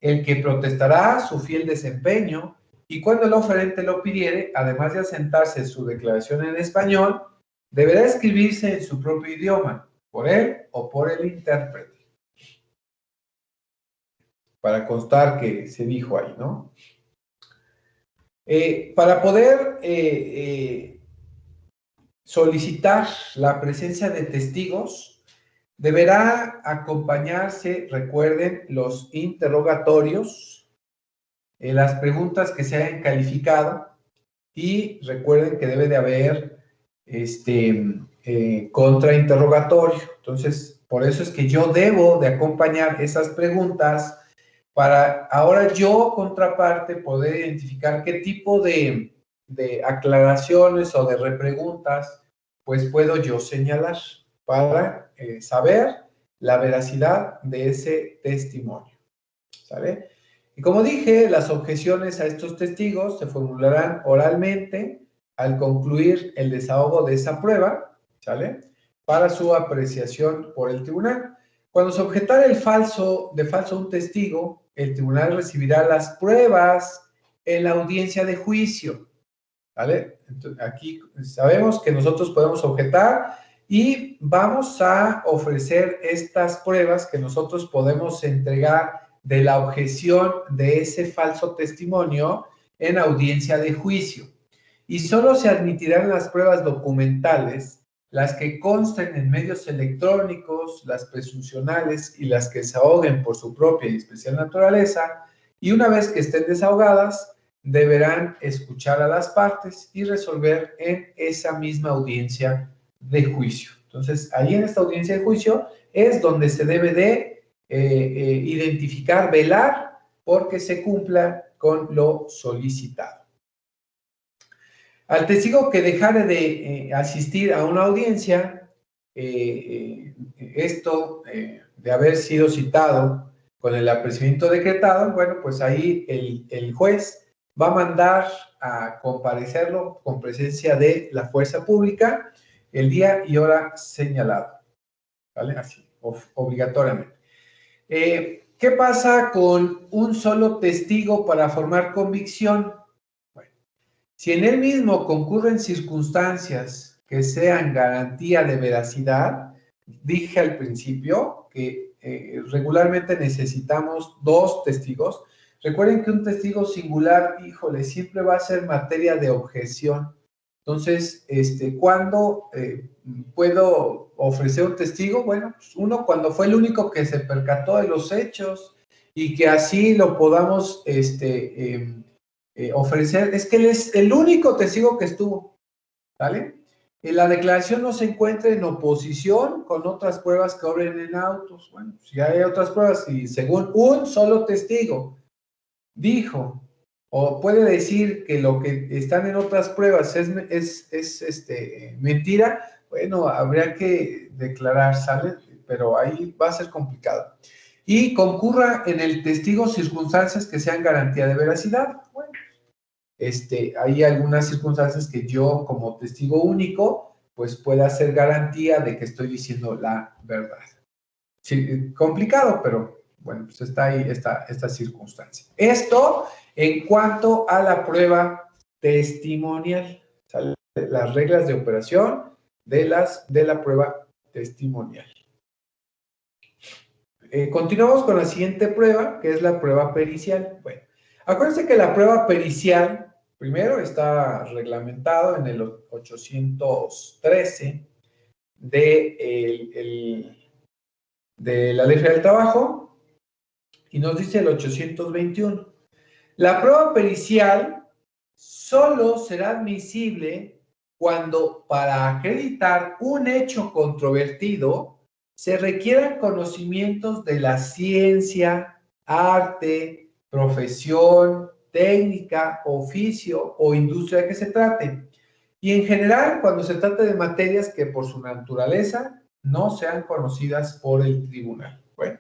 el que protestará su fiel desempeño, y cuando el oferente lo pidiere, además de asentarse su declaración en español, deberá escribirse en su propio idioma, por él o por el intérprete, para constar que se dijo ahí, ¿no? Para poder solicitar la presencia de testigos, deberá acompañarse, recuerden, los interrogatorios, las preguntas que se hayan calificado, y recuerden que debe de haber contrainterrogatorio. Entonces, por eso es que yo debo de acompañar esas preguntas para ahora yo, contraparte, poder identificar qué tipo de aclaraciones o de repreguntas pues puedo yo señalar para saber la veracidad de ese testimonio, ¿sale? Y como dije, las objeciones a estos testigos se formularán oralmente al concluir el desahogo de esa prueba, ¿sale? Para su apreciación por el tribunal. Cuando se objetare de falso un testigo, el tribunal recibirá las pruebas en la audiencia de juicio, ¿vale? Entonces, aquí sabemos que nosotros podemos objetar y vamos a ofrecer estas pruebas que nosotros podemos entregar de la objeción de ese falso testimonio en audiencia de juicio. Y solo se admitirán las pruebas documentales, las que consten en medios electrónicos, las presuncionales y las que se ahoguen por su propia y especial naturaleza, y una vez que estén desahogadas, deberán escuchar a las partes y resolver en esa misma audiencia de juicio. Entonces, ahí en esta audiencia de juicio es donde se debe de identificar, velar, porque se cumpla con lo solicitado. Al testigo que dejare de asistir a una audiencia, esto de haber sido citado con el apercibimiento decretado, bueno, pues ahí el juez va a mandar a comparecerlo con presencia de la fuerza pública el día y hora señalado, ¿vale? Así, obligatoriamente. ¿Qué pasa con un solo testigo para formar convicción? Bueno, si en él mismo concurren circunstancias que sean garantía de veracidad, dije al principio que regularmente necesitamos 2 testigos. Recuerden que un testigo singular, híjole, siempre va a ser materia de objeción. Entonces, ¿cuándo puedo ofrecer un testigo? Bueno, pues uno cuando fue el único que se percató de los hechos y que así lo podamos ofrecer. Es que él es el único testigo que estuvo, ¿vale? La declaración no se encuentra en oposición con otras pruebas que obren en autos. Bueno, si hay otras pruebas y según un solo testigo dijo o puede decir que lo que están en otras pruebas es mentira, bueno, habría que declarar, ¿sale? Pero ahí va a ser complicado. Y concurra en el testigo circunstancias que sean garantía de veracidad. Bueno, hay algunas circunstancias que yo como testigo único, pues pueda ser garantía de que estoy diciendo la verdad. Sí, complicado, pero bueno, pues está ahí esta circunstancia. Esto en cuanto a la prueba testimonial, ¿sale? Las reglas de operación de la prueba testimonial. Continuamos con la siguiente prueba, que es la prueba pericial. Bueno, acuérdense que la prueba pericial, primero, está reglamentado en el 813 de la Ley Federal del Trabajo y nos dice el 821. La prueba pericial solo será admisible cuando para acreditar un hecho controvertido se requieran conocimientos de la ciencia, arte, profesión, técnica, oficio o industria que se trate. Y en general, cuando se trate de materias que por su naturaleza no sean conocidas por el tribunal. Bueno,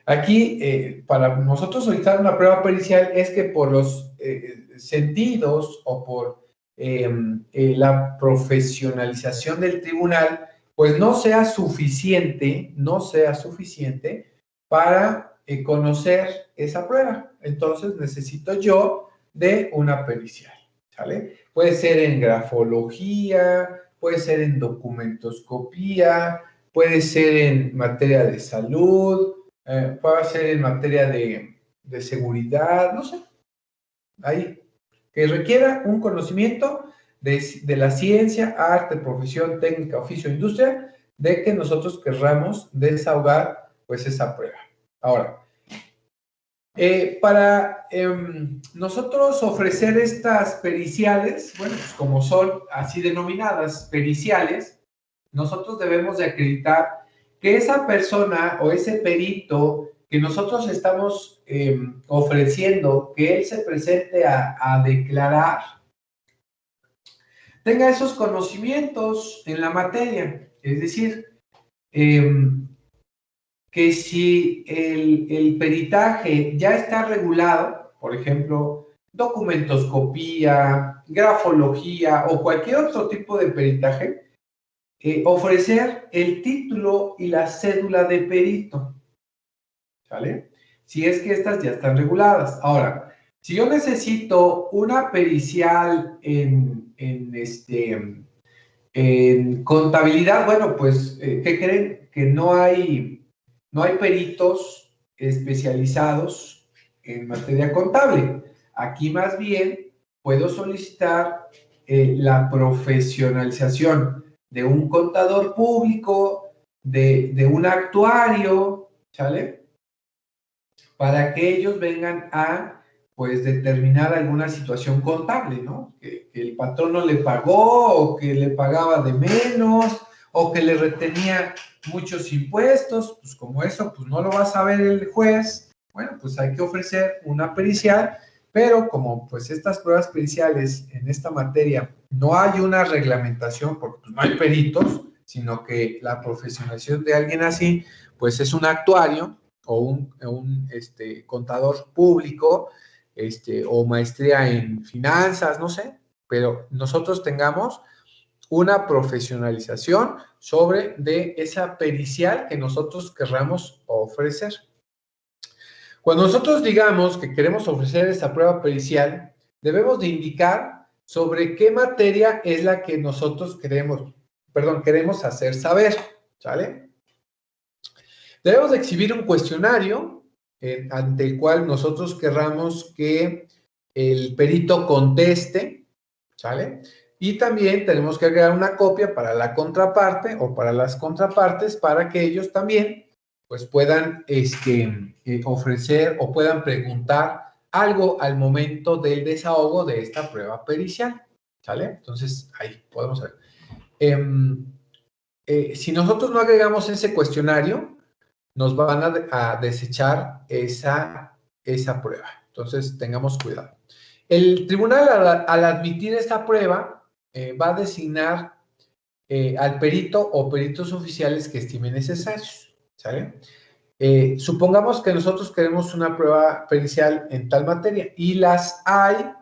aquí para nosotros solicitar una prueba pericial es que por los sentidos o por la profesionalización del tribunal, pues no sea suficiente para conocer esa prueba. Entonces necesito yo de una pericial, ¿sale? Puede ser en grafología, puede ser en documentoscopía, puede ser en materia de salud, puede ser en materia de seguridad, no sé, ahí, que requiera un conocimiento de la ciencia, arte, profesión, técnica, oficio, industria, de que nosotros querramos desahogar, pues, esa prueba. Ahora, para nosotros ofrecer estas periciales, bueno, pues como son así denominadas periciales, nosotros debemos de acreditar que esa persona o ese perito que nosotros estamos ofreciendo, que él se presente a declarar, tenga esos conocimientos en la materia. Es decir, que si el peritaje ya está regulado, por ejemplo, documentoscopía, grafología o cualquier otro tipo de peritaje, ofrecer el título y la cédula de perito, ¿sale? Si es que estas ya están reguladas. Ahora, si yo necesito una pericial en contabilidad, bueno, pues, ¿qué creen? Que no hay peritos especializados en materia contable. Aquí más bien puedo solicitar la profesionalización de un contador público, de un actuario, ¿sale? Para que ellos vengan a pues, determinar alguna situación contable, ¿no? Que el patrón no le pagó, o que le pagaba de menos, o que le retenía muchos impuestos. Pues como eso, pues no lo va a saber el juez, bueno, pues hay que ofrecer una pericial, pero como pues estas pruebas periciales en esta materia no hay una reglamentación, porque pues, no hay peritos, sino que la profesionalización de alguien así, pues es un actuario o un contador público, o maestría en finanzas, no sé, pero nosotros tengamos una profesionalización sobre de esa pericial que nosotros querramos ofrecer. Cuando nosotros digamos que queremos ofrecer esta prueba pericial, debemos de indicar sobre qué materia es la que nosotros queremos hacer saber, ¿sale? Debemos de exhibir un cuestionario ante el cual nosotros querramos que el perito conteste, ¿sale? Y también tenemos que agregar una copia para la contraparte o para las contrapartes para que ellos también pues puedan ofrecer o puedan preguntar algo al momento del desahogo de esta prueba pericial, ¿sale? Entonces, ahí podemos ver. Si nosotros no agregamos ese cuestionario, nos van a desechar esa prueba. Entonces, tengamos cuidado. El tribunal, al admitir esta prueba, va a designar al perito o peritos oficiales que estime necesarios, ¿sale? Supongamos que nosotros queremos una prueba pericial en tal materia y las hay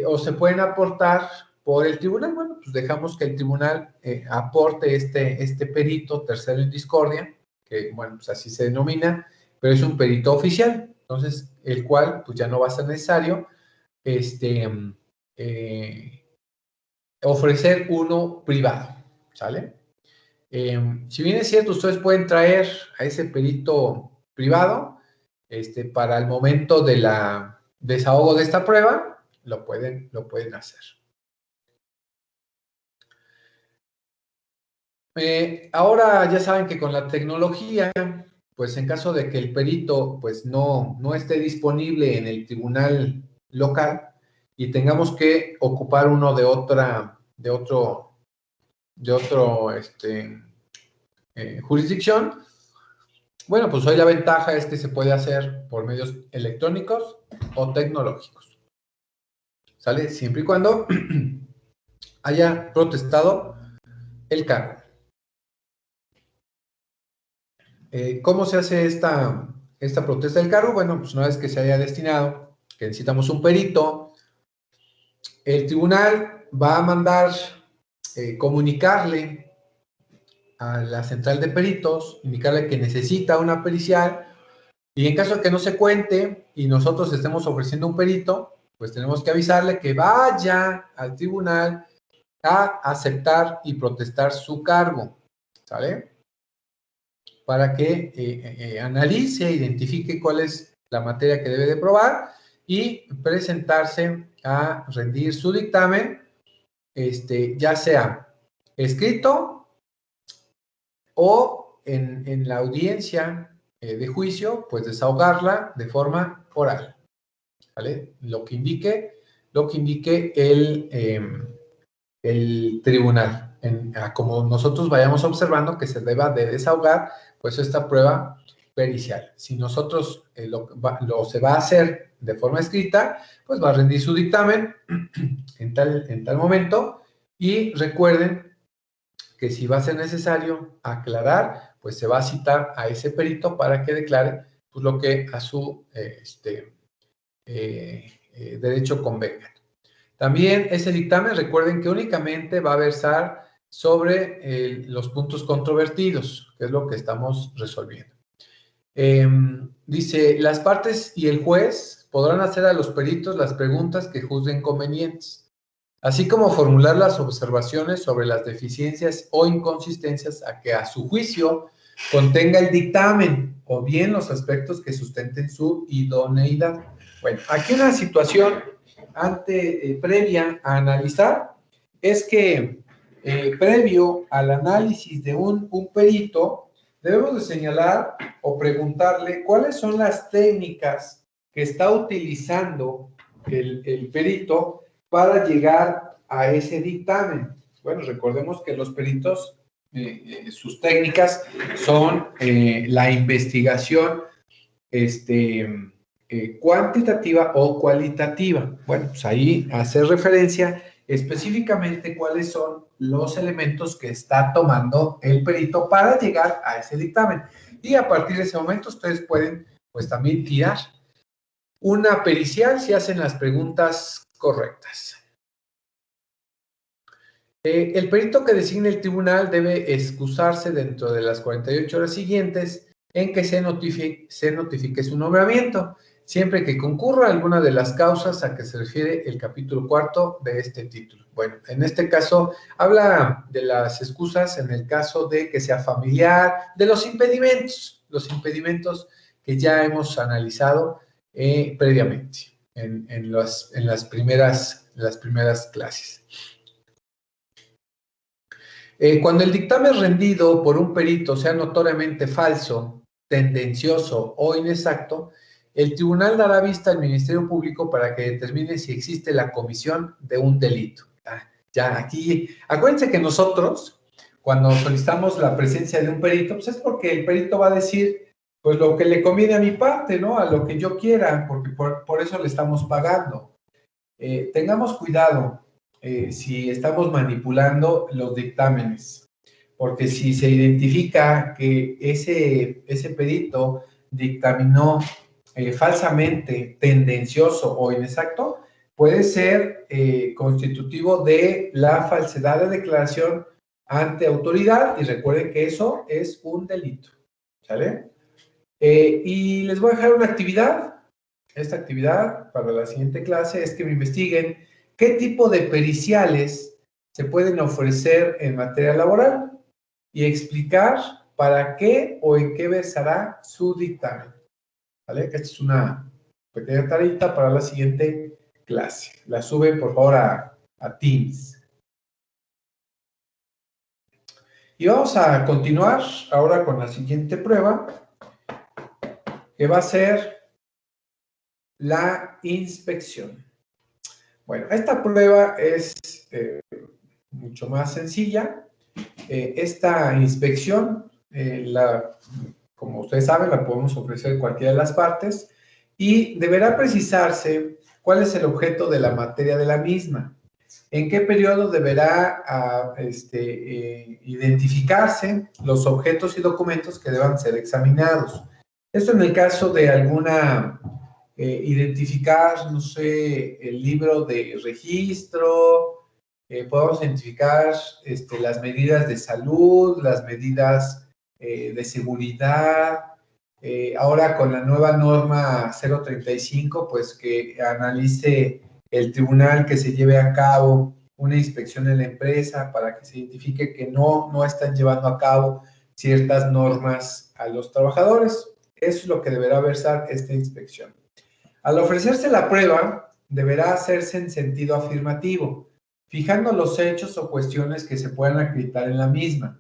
o se pueden aportar por el tribunal. Bueno, pues dejamos que el tribunal aporte este perito tercero en discordia, que, bueno, pues así se denomina, pero es un perito oficial, entonces, el cual, pues ya no va a ser necesario ofrecer uno privado, ¿sale? Si bien es cierto, ustedes pueden traer a ese perito privado, para el momento de la desahogo de esta prueba, lo pueden hacer. Ahora ya saben que con la tecnología, pues en caso de que el perito pues no esté disponible en el tribunal local y tengamos que ocupar uno de otro jurisdicción, bueno, pues hoy la ventaja es que se puede hacer por medios electrónicos o tecnológicos, ¿sale? Siempre y cuando haya protestado el cargo. ¿Cómo se hace esta protesta del cargo? Bueno, pues una vez que se haya destinado, que necesitamos un perito, el tribunal va a mandar comunicarle a la central de peritos, indicarle que necesita una pericial, y en caso de que no se cuente y nosotros estemos ofreciendo un perito, pues tenemos que avisarle que vaya al tribunal a aceptar y protestar su cargo, ¿sale? Para que analice, identifique cuál es la materia que debe de probar y presentarse a rendir su dictamen, ya sea escrito o en la audiencia de juicio, pues desahogarla de forma oral, ¿vale? Lo que indique el tribunal, como nosotros vayamos observando que se deba de desahogar, pues esta prueba pericial. Si nosotros se va a hacer de forma escrita, pues va a rendir su dictamen en tal momento, y recuerden que si va a ser necesario aclarar, pues se va a citar a ese perito para que declare pues, lo que a su derecho convenga. También ese dictamen, recuerden que únicamente va a versar sobre los puntos controvertidos, que es lo que estamos resolviendo. Dice, las partes y el juez podrán hacer a los peritos las preguntas que juzguen convenientes, así como formular las observaciones sobre las deficiencias o inconsistencias a que a su juicio contenga el dictamen, o bien los aspectos que sustenten su idoneidad. Bueno, aquí una situación previa a analizar es que previo al análisis de un perito, debemos de señalar o preguntarle cuáles son las técnicas que está utilizando el perito para llegar a ese dictamen. Bueno, recordemos que los peritos, sus técnicas son la investigación cuantitativa o cualitativa. Bueno, pues ahí hace referencia específicamente cuáles son los elementos que está tomando el perito para llegar a ese dictamen. Y a partir de ese momento ustedes pueden, pues, también tirar una pericial si hacen las preguntas correctas. El perito que designe el tribunal debe excusarse dentro de las 48 horas siguientes en que se notifique su nombramiento, siempre que concurra alguna de las causas a que se refiere el capítulo 4 de este título. Bueno, en este caso habla de las excusas en el caso de que sea familiar, de los impedimentos que ya hemos analizado previamente en las primeras clases. Cuando el dictamen rendido por un perito sea notoriamente falso, tendencioso o inexacto, el tribunal dará vista al Ministerio Público para que determine si existe la comisión de un delito. Ya aquí, acuérdense que nosotros, cuando solicitamos la presencia de un perito, pues es porque el perito va a decir, pues lo que le conviene a mi parte, ¿no? A lo que yo quiera, porque por eso le estamos pagando. Tengamos cuidado si estamos manipulando los dictámenes, porque si se identifica que ese perito dictaminó falsamente, tendencioso o inexacto, puede ser constitutivo de la falsedad de declaración ante autoridad, y recuerden que eso es un delito, ¿sale? Y les voy a dejar una actividad. Esta actividad para la siguiente clase es que me investiguen qué tipo de periciales se pueden ofrecer en materia laboral y explicar para qué o en qué versará su dictamen. ¿Vale? Esta es una pequeña tareita para la siguiente clase. La suben, por favor, a Teams. Y vamos a continuar ahora con la siguiente prueba, que va a ser la inspección. Bueno, esta prueba es mucho más sencilla. Esta inspección, como ustedes saben, la podemos ofrecer en cualquiera de las partes y deberá precisarse cuál es el objeto de la materia de la misma, en qué periodo deberá identificarse los objetos y documentos que deban ser examinados. Esto en el caso de alguna identificar, no sé, el libro de registro, podemos identificar las medidas de salud, las medidas de seguridad. Ahora con la nueva norma 035, pues que analice el tribunal que se lleve a cabo una inspección en la empresa para que se identifique que no están llevando a cabo ciertas normas a los trabajadores. Eso es lo que deberá versar esta inspección. Al ofrecerse la prueba, deberá hacerse en sentido afirmativo, fijando los hechos o cuestiones que se puedan acreditar en la misma.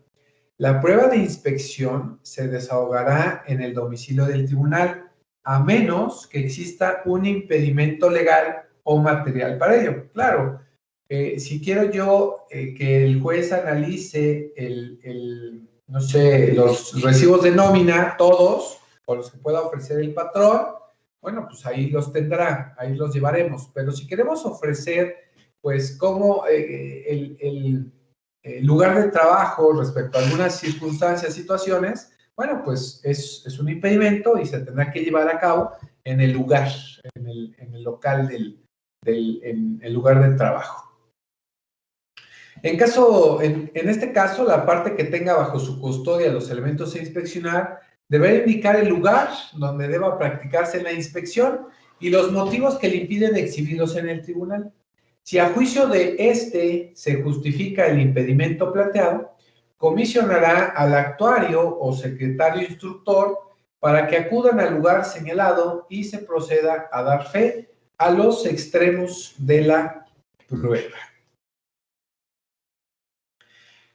La prueba de inspección se desahogará en el domicilio del tribunal, a menos que exista un impedimento legal o material para ello. Claro, si quiero yo que el juez analice no sé, los recibos de nómina, todos, o los que pueda ofrecer el patrón, bueno, pues ahí los tendrá, ahí los llevaremos. Pero si queremos ofrecer, pues, como el lugar de trabajo respecto a algunas circunstancias, situaciones, bueno, pues es un impedimento y se tendrá que llevar a cabo en el lugar, en el local en el lugar de trabajo. En este caso, la parte que tenga bajo su custodia los elementos a inspeccionar deberá indicar el lugar donde deba practicarse la inspección y los motivos que le impiden exhibirlos en el tribunal. Si a juicio de se justifica el impedimento planteado, comisionará al actuario o secretario instructor para que acudan al lugar señalado y se proceda a dar fe a los extremos de la prueba.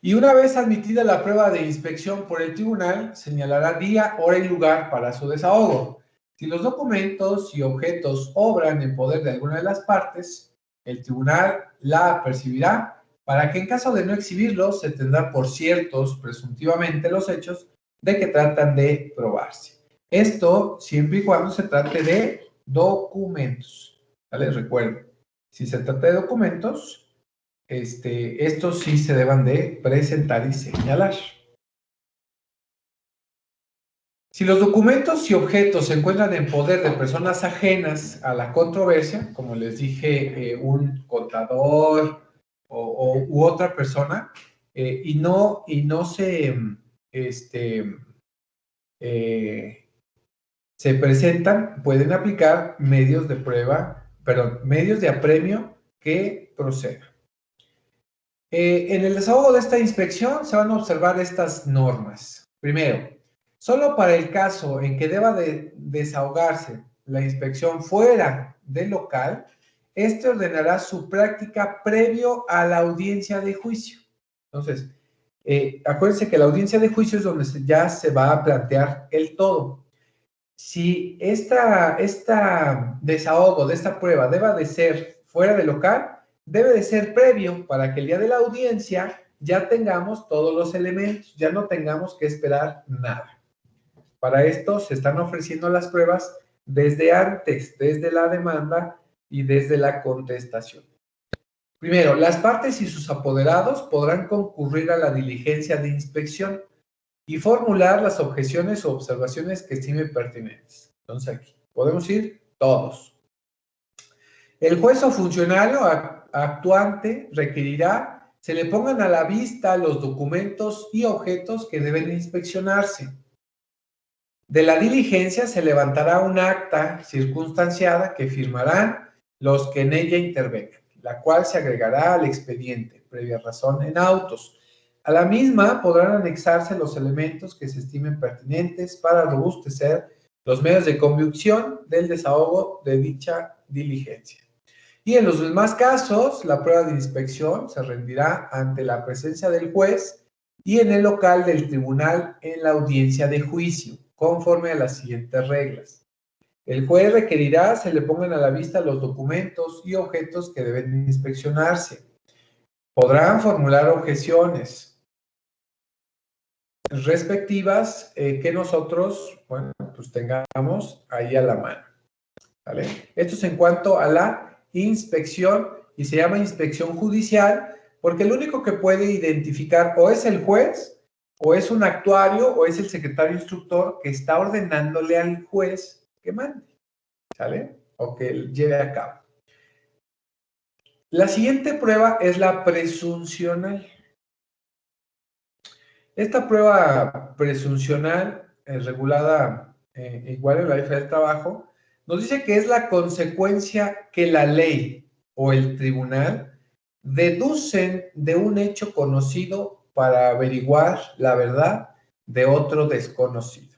Y una vez admitida la prueba de inspección por el tribunal, señalará día, hora y lugar para su desahogo. Si los documentos y objetos obran en poder de alguna de las partes, el tribunal la apercibirá para que en caso de no exhibirlos, se tendrá por ciertos, presuntivamente, los hechos de que tratan de probarse. Esto siempre y cuando se trate de documentos. ¿Vale? Recuerden, si se trata de documentos, estos sí se deban de presentar y señalar. Si los documentos y objetos se encuentran en poder de personas ajenas a la controversia, como les dije, un contador u otra persona, y no se presentan, pueden aplicar medios de prueba, medios de apremio que procedan. En el desahogo de esta inspección se van a observar estas normas. Primero, solo para el caso en que deba de desahogarse la inspección fuera del local, ordenará su práctica previo a la audiencia de juicio. Entonces, acuérdense que la audiencia de juicio es donde ya se va a plantear el todo. Si esta desahogo de esta prueba deba de ser fuera del local, debe de ser previo para que el día de la audiencia ya tengamos todos los elementos, ya no tengamos que esperar nada. Para esto se están ofreciendo las pruebas desde antes, desde la demanda y desde la contestación. Primero, las partes y sus apoderados podrán concurrir a la diligencia de inspección y formular las objeciones o observaciones que estimen pertinentes. Entonces aquí podemos ir todos. El juez o funcionario actuante requerirá se le pongan a la vista los documentos y objetos que deben inspeccionarse. De la diligencia se levantará un acta circunstanciada que firmarán los que en ella intervengan, la cual se agregará al expediente, previa razón en autos. A la misma podrán anexarse los elementos que se estimen pertinentes para robustecer los medios de convicción del desahogo de dicha diligencia. Y en los demás casos, la prueba de inspección se rendirá ante la presencia del juez y en el local del tribunal en la audiencia de juicio, conforme a las siguientes reglas. El juez requerirá se le pongan a la vista los documentos y objetos que deben inspeccionarse. Podrán formular objeciones respectivas que nosotros, pues tengamos ahí a la mano. ¿Vale? Esto es en cuanto a la inspección y se llama inspección judicial porque el único que puede identificar o es el juez o es un actuario o es el secretario instructor que está ordenándole al juez que mande, ¿sale? O que lleve a cabo. La siguiente prueba es la presuncional. Esta prueba presuncional, regulada igual en la ley del trabajo, nos dice que es la consecuencia que la ley o el tribunal deducen de un hecho conocido para averiguar la verdad de otro desconocido.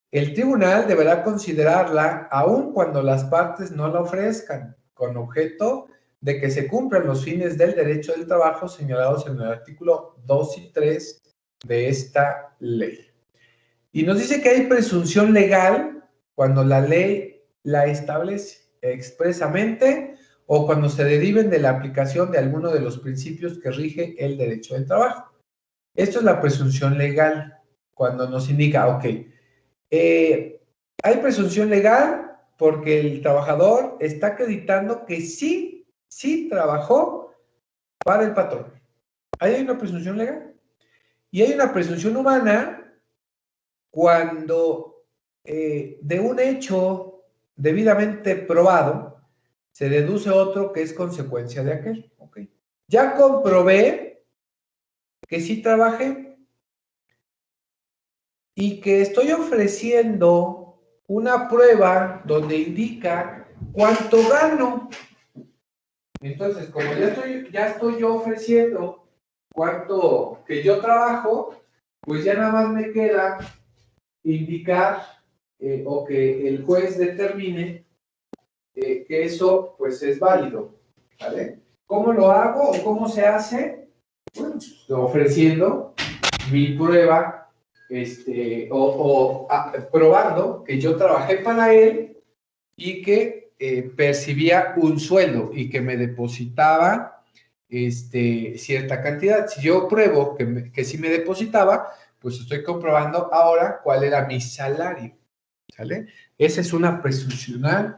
El tribunal deberá considerarla aun cuando las partes no la ofrezcan, con objeto de que se cumplan los fines del derecho del trabajo señalados en el artículo 2 y 3 de esta ley. Y nos dice que hay presunción legal cuando la ley la establece expresamente o cuando se deriven de la aplicación de alguno de los principios que rige el derecho del trabajo. Esto es la presunción legal, cuando nos indica, ok, hay presunción legal porque el trabajador está acreditando que sí trabajó para el patrón. Ahí hay una presunción legal. Y hay una presunción humana cuando de un hecho debidamente probado se deduce otro que es consecuencia de aquel. Okay. Ya comprobé que sí trabajé y que estoy ofreciendo una prueba donde indica cuánto gano. Entonces, como ya estoy yo ofreciendo cuánto que yo trabajo, pues ya nada más me queda indicar o que el juez determine que eso pues es válido, ¿vale? ¿Cómo lo hago o cómo se hace? Bueno, ofreciendo mi prueba probando que yo trabajé para él y que percibía un sueldo y que me depositaba cierta cantidad. Si yo pruebo que sí me depositaba, pues estoy comprobando ahora cuál era mi salario, ¿sale? Esa es una presunción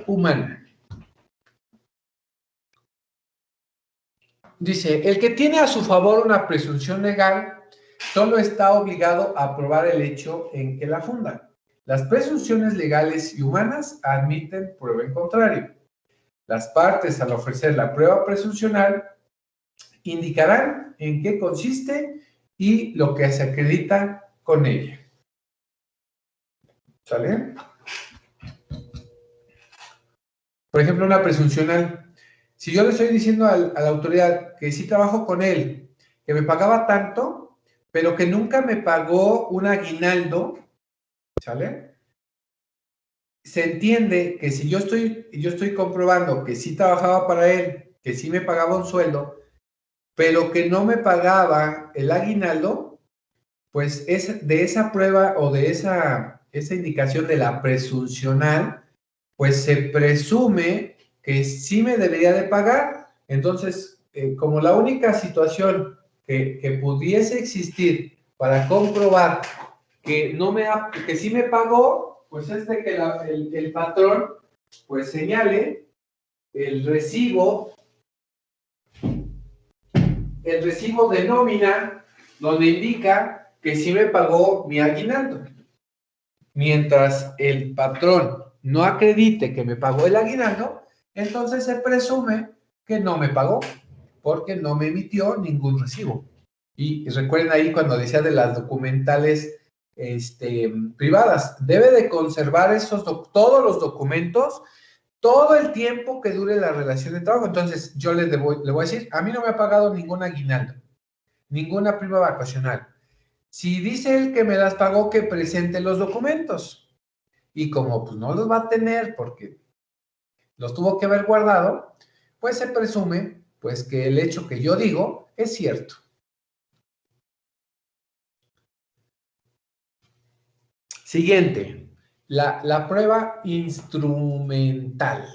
humana. Dice, el que tiene a su favor una presunción legal solo está obligado a probar el hecho en que la funda. Las presunciones legales y humanas admiten prueba en contrario. Las partes, al ofrecer la prueba presuncional, indicarán en qué consiste y lo que se acredita con ella. ¿Sale? Por ejemplo, una presuncional. Si yo le estoy diciendo a la autoridad que sí trabajo con él, que me pagaba tanto, pero que nunca me pagó un aguinaldo, ¿sale? Se entiende que si yo estoy comprobando que sí trabajaba para él, que sí me pagaba un sueldo, pero que no me pagaba el aguinaldo, pues de esa prueba o de esa indicación de la presuncional, pues se presume que sí me debería de pagar. Entonces, como la única situación que pudiese existir para comprobar que sí me pagó, pues es de que el patrón pues señale el recibo de nómina donde indica que sí me pagó mi aguinaldo. Mientras el patrón no acredite que me pagó el aguinaldo, entonces se presume que no me pagó porque no me emitió ningún recibo. Y recuerden ahí cuando decía de las documentales privadas, debe de conservar todos los documentos todo el tiempo que dure la relación de trabajo. Entonces yo le voy a decir, a mí no me ha pagado ningún aguinaldo, ninguna prima vacacional. Si dice él que me las pagó, que presente los documentos. Y como pues no los va a tener porque los tuvo que haber guardado, pues se presume pues que el hecho que yo digo es cierto. Siguiente, la prueba instrumental.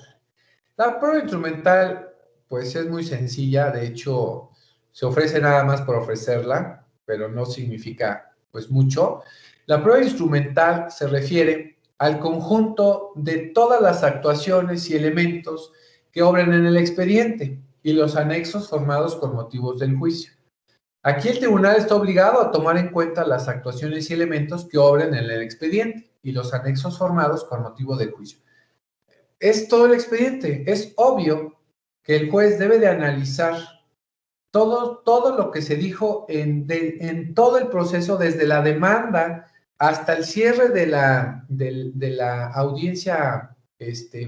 La prueba instrumental pues es muy sencilla, de hecho se ofrece nada más por ofrecerla, pero no significa pues mucho. La prueba instrumental se refiere al conjunto de todas las actuaciones y elementos que obran en el expediente y los anexos formados con motivos del juicio. Aquí el tribunal está obligado a tomar en cuenta las actuaciones y elementos que obren en el expediente y los anexos formados con motivo del juicio. Es todo el expediente. Es obvio que el juez debe de analizar todo lo que se dijo en todo el proceso, desde la demanda hasta el cierre de la audiencia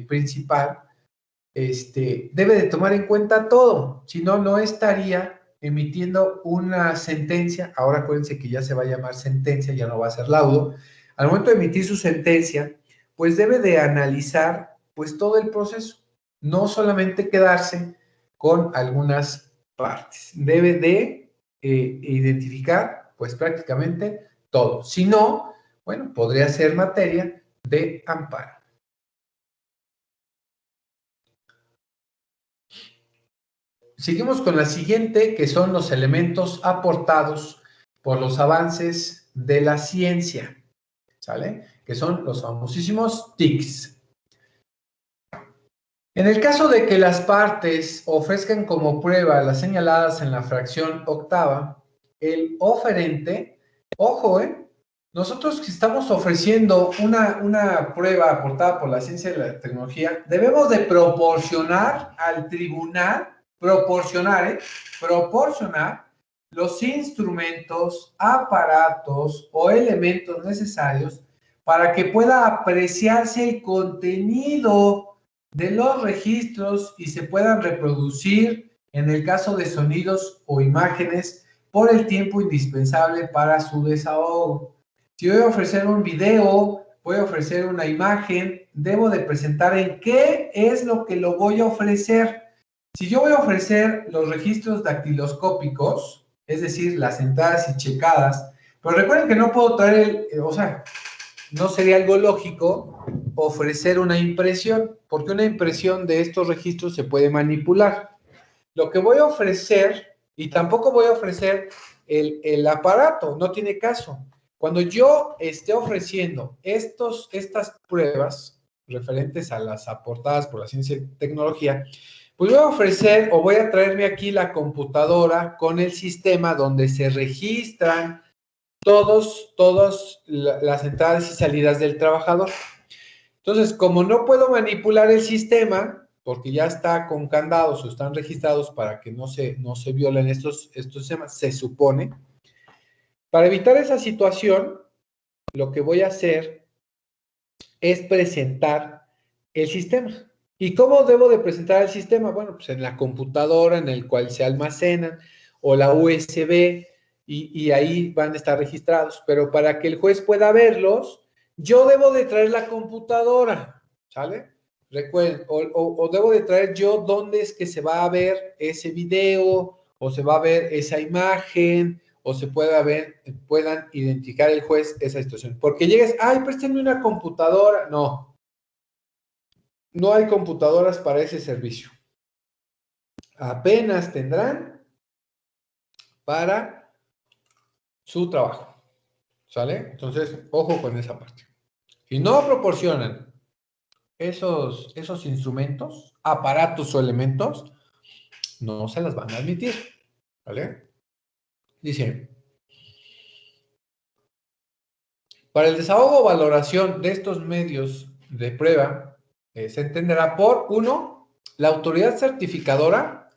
principal. Debe de tomar en cuenta todo, si no, no estaría emitiendo una sentencia. Ahora acuérdense que ya se va a llamar sentencia, ya no va a ser laudo. Al momento de emitir su sentencia, pues debe de analizar pues todo el proceso, no solamente quedarse con algunas partes, debe de identificar pues prácticamente todo. Si no, bueno, podría ser materia de amparo. Seguimos con la siguiente, que son los elementos aportados por los avances de la ciencia, ¿sale? Que son los famosísimos TICs. En el caso de que las partes ofrezcan como prueba las señaladas en la fracción octava, el oferente, ojo, nosotros que estamos ofreciendo una prueba aportada por la ciencia y la tecnología, debemos de proporcionar al tribunal, proporcionar los instrumentos, aparatos o elementos necesarios para que pueda apreciarse el contenido de los registros y se puedan reproducir en el caso de sonidos o imágenes por el tiempo indispensable para su desahogo. Si voy a ofrecer un video, voy a ofrecer una imagen, debo de presentar en qué es lo que lo voy a ofrecer. Si yo voy a ofrecer los registros dactiloscópicos, es decir, las entradas y checadas Pero recuerden que no puedo traer o sea, no sería algo lógico ofrecer una impresión, porque una impresión de estos registros se puede manipular. Lo que voy a ofrecer, y tampoco voy a ofrecer el aparato, no tiene caso. Cuando yo esté ofreciendo estas pruebas referentes a las aportadas por la ciencia y tecnología, pues voy a ofrecer o voy a traerme aquí la computadora con el sistema donde se registran todas las entradas y salidas del trabajador. Entonces, como no puedo manipular el sistema, porque ya está con candados o están registrados para que no se violen estos sistemas, se supone. Para evitar esa situación, lo que voy a hacer es presentar el sistema. ¿Y cómo debo de presentar el sistema? Bueno, pues en la computadora en el cual se almacenan o la USB y ahí van a estar registrados. Pero para que el juez pueda verlos, yo debo de traer la computadora, ¿sale? Recuerden, o debo de traer yo dónde es que se va a ver ese video o se va a ver esa imagen o se puedan identificar el juez esa situación. Porque llegues, ay, préstenme una computadora. No, no hay computadoras para ese servicio. Apenas tendrán para su trabajo. ¿Sale? Entonces, ojo con esa parte. Si no proporcionan esos instrumentos, aparatos o elementos, no se las van a admitir. ¿Vale? Dice, para el desahogo o valoración de estos medios de prueba, se entenderá por, uno, la autoridad certificadora,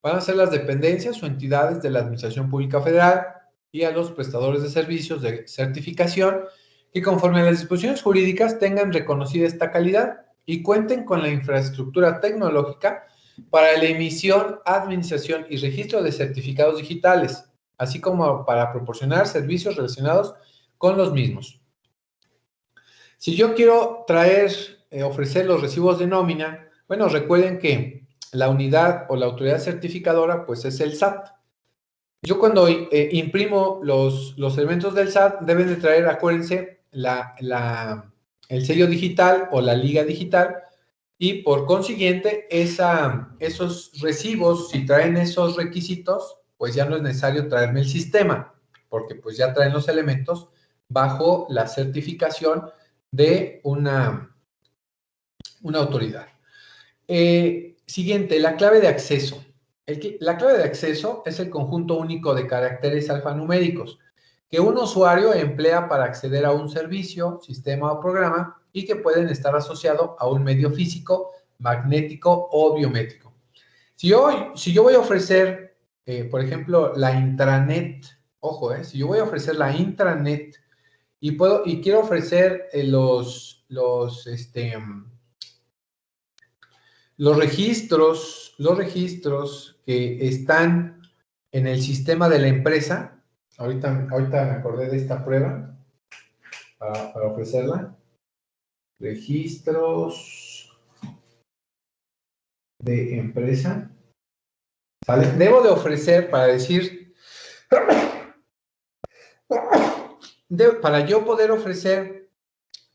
van a ser las dependencias o entidades de la Administración Pública Federal y a los prestadores de servicios de certificación que conforme a las disposiciones jurídicas tengan reconocida esta calidad y cuenten con la infraestructura tecnológica para la emisión, administración y registro de certificados digitales, así como para proporcionar servicios relacionados con los mismos. Si yo quiero ofrecer los recibos de nómina, bueno, recuerden que la unidad o la autoridad certificadora, pues es el SAT. Yo cuando imprimo los elementos del SAT, deben de traer, acuérdense, el sello digital o la liga digital y por consiguiente esos recibos, si traen esos requisitos, pues ya no es necesario traerme el sistema, porque pues ya traen los elementos bajo la certificación de una autoridad. Siguiente, la clave de acceso. La clave de acceso es el conjunto único de caracteres alfanuméricos que un usuario emplea para acceder a un servicio, sistema o programa y que pueden estar asociados a un medio físico, magnético o biométrico. Si yo voy a ofrecer, por ejemplo, la intranet, ojo, si yo voy a ofrecer la intranet y quiero ofrecer los registros que están en el sistema de la empresa, ahorita me acordé de esta prueba para ofrecerla, registros de empresa, ¿sale? Debo de ofrecer para decir, para yo poder ofrecer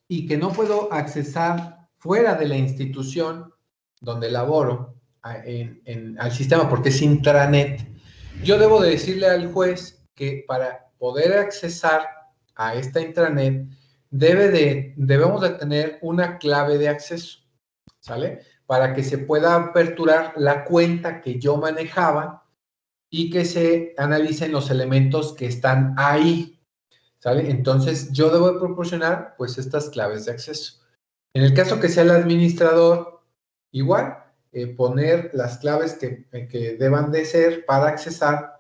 y que no puedo accesar fuera de la institución donde laboro al sistema porque es intranet, yo debo de decirle al juez que para poder accesar a esta intranet debemos de tener una clave de acceso, ¿sale? Para que se pueda aperturar la cuenta que yo manejaba y que se analicen los elementos que están ahí, ¿sale? Entonces, yo debo de proporcionar, pues, estas claves de acceso. En el caso que sea el administrador, igual, poner las claves que deban de ser para accesar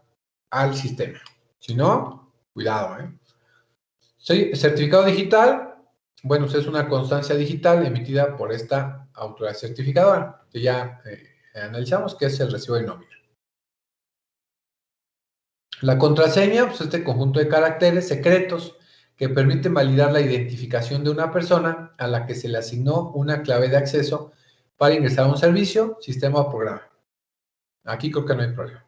al sistema. Si no, cuidado, ¿eh? Certificado digital, bueno, pues es una constancia digital emitida por esta autoridad certificadora, que ya analizamos, que es el recibo de nómina. La contraseña, pues este conjunto de caracteres secretos que permiten validar la identificación de una persona a la que se le asignó una clave de acceso para ingresar a un servicio, sistema o programa. Aquí creo que no hay problema.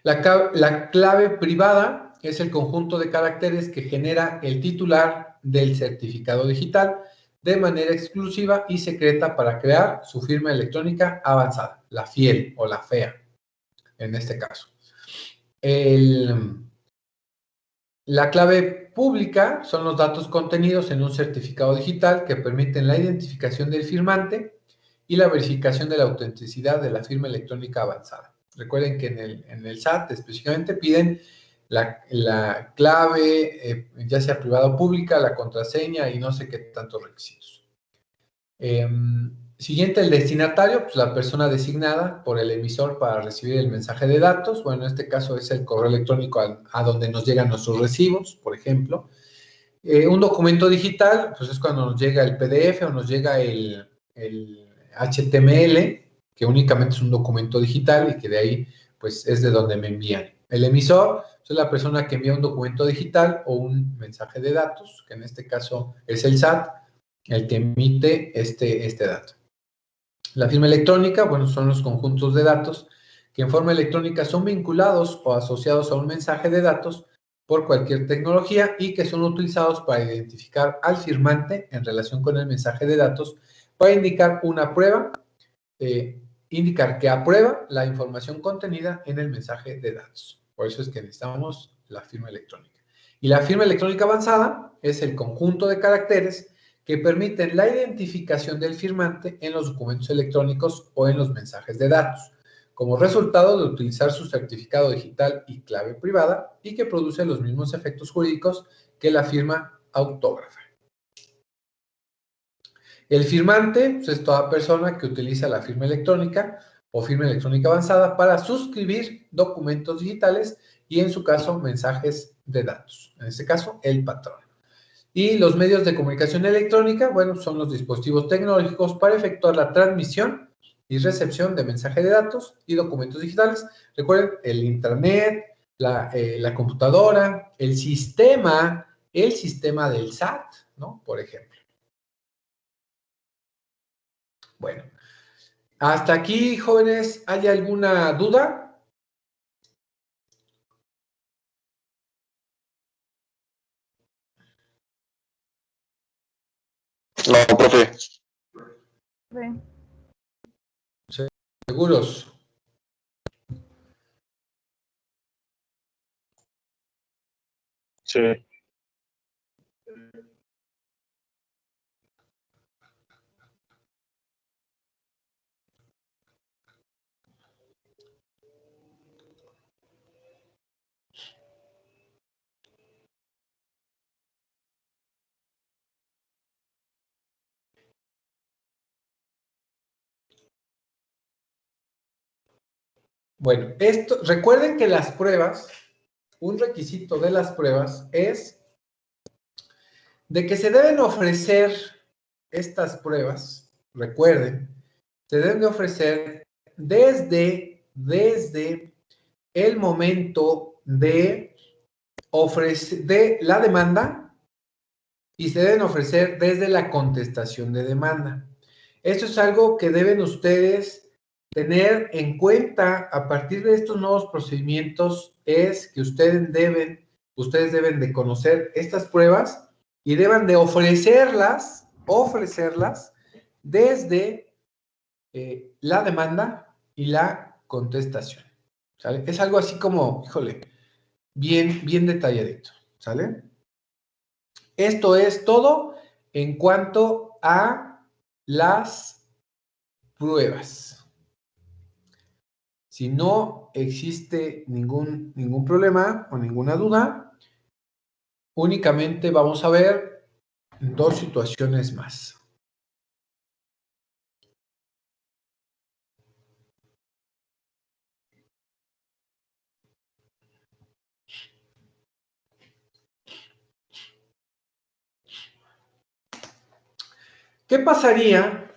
La clave privada es el conjunto de caracteres que genera el titular del certificado digital de manera exclusiva y secreta para crear su firma electrónica avanzada, la FIEL o la FEA, en este caso. La clave pública son los datos contenidos en un certificado digital que permiten la identificación del firmante y la verificación de la autenticidad de la firma electrónica avanzada. Recuerden que en el SAT específicamente piden la clave, ya sea privada o pública, la contraseña y no sé qué tantos requisitos. Siguiente, el destinatario, pues la persona designada por el emisor para recibir el mensaje de datos. Bueno, en este caso es el correo electrónico a donde nos llegan nuestros recibos, por ejemplo. Un documento digital, pues es cuando nos llega el PDF o nos llega el HTML, que únicamente es un documento digital y que de ahí, pues es de donde me envían. El emisor es la persona que envía un documento digital o un mensaje de datos, que en este caso es el SAT, el que emite este dato. La firma electrónica, bueno, son los conjuntos de datos que en forma electrónica son vinculados o asociados a un mensaje de datos por cualquier tecnología y que son utilizados para identificar al firmante en relación con el mensaje de datos para indicar una prueba, indicar que aprueba la información contenida en el mensaje de datos. Por eso es que necesitamos la firma electrónica. Y la firma electrónica avanzada es el conjunto de caracteres que permiten la identificación del firmante en los documentos electrónicos o en los mensajes de datos, como resultado de utilizar su certificado digital y clave privada y que produce los mismos efectos jurídicos que la firma autógrafa. El firmante pues, es toda persona que utiliza la firma electrónica o firma electrónica avanzada para suscribir documentos digitales y, en su caso, mensajes de datos. En este caso, el patrón. Y los medios de comunicación electrónica, bueno, son los dispositivos tecnológicos para efectuar la transmisión y recepción de mensajes de datos y documentos digitales. Recuerden, el internet, la computadora, el sistema del SAT, ¿no? Por ejemplo. Bueno, hasta aquí, jóvenes, ¿hay alguna duda? No, profe. ¿Seguros? Sí. Bueno, recuerden que las pruebas, un requisito de las pruebas es de que se deben ofrecer estas pruebas, recuerden, se deben de ofrecer desde el momento de la demanda y se deben ofrecer desde la contestación de demanda. Esto es algo que deben ustedes tener en cuenta a partir de estos nuevos procedimientos, es que ustedes deben de conocer estas pruebas y deben de ofrecerlas desde la demanda y la contestación, ¿sale? Es algo así como, híjole, bien detalladito, ¿sale? Esto es todo en cuanto a las pruebas. Si no existe ningún problema o ninguna duda, únicamente vamos a ver dos situaciones más. ¿Qué pasaría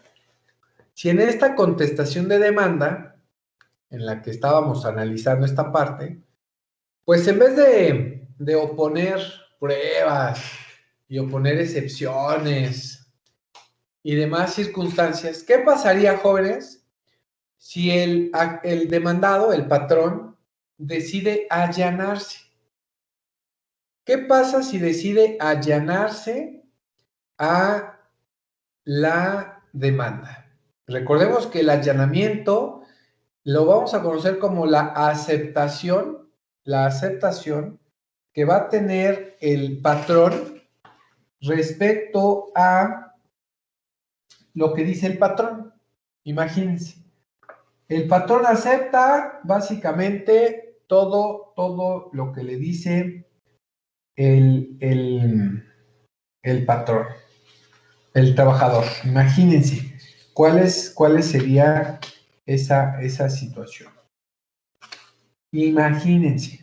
si en esta contestación de demanda, en la que estábamos analizando esta parte, pues en vez de oponer pruebas y oponer excepciones y demás circunstancias, ¿qué pasaría, jóvenes, si el demandado, el patrón, decide allanarse. ¿Qué pasa si decide allanarse a la demanda? Recordemos que el allanamiento lo vamos a conocer como la aceptación que va a tener el patrón respecto a lo que dice el patrón. Imagínense, el patrón acepta básicamente todo lo que le dice el patrón, el trabajador. Imagínense cuál sería esa situación. Imagínense.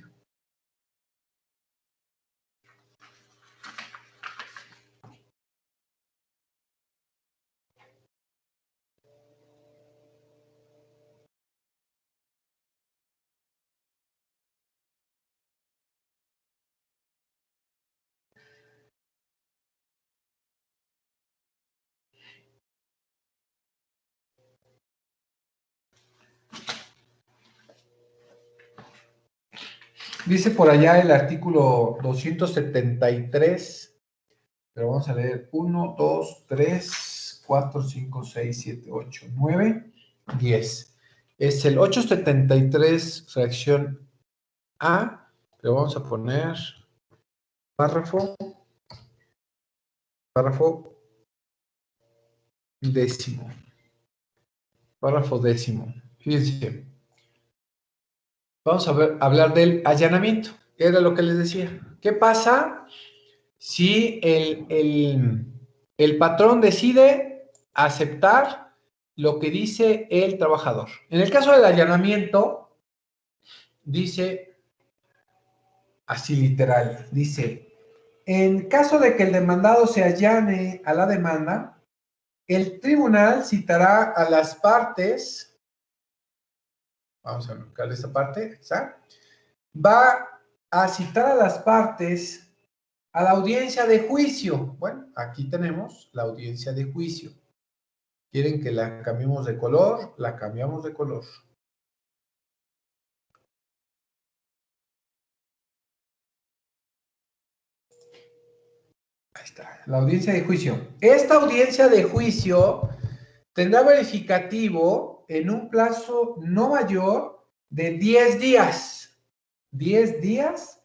Dice por allá el artículo 273, pero vamos a leer 1, 2, 3, 4, 5, 6, 7, 8, 9, 10. Es el 873, fracción A, pero vamos a poner párrafo décimo. Párrafo décimo. Fíjense. Vamos a hablar del allanamiento, que era lo que les decía. ¿Qué pasa si el patrón decide aceptar lo que dice el trabajador? En el caso del allanamiento, dice así literal, dice, en caso de que el demandado se allane a la demanda, el tribunal citará a las partes, vamos a buscar esta parte, ¿sabes? Va a citar a las partes a la audiencia de juicio. Bueno, aquí tenemos la audiencia de juicio. ¿Quieren que la cambiemos de color? La cambiamos de color. Ahí está, la audiencia de juicio. Esta audiencia de juicio tendrá verificativo en un plazo no mayor de 10 días. 10 días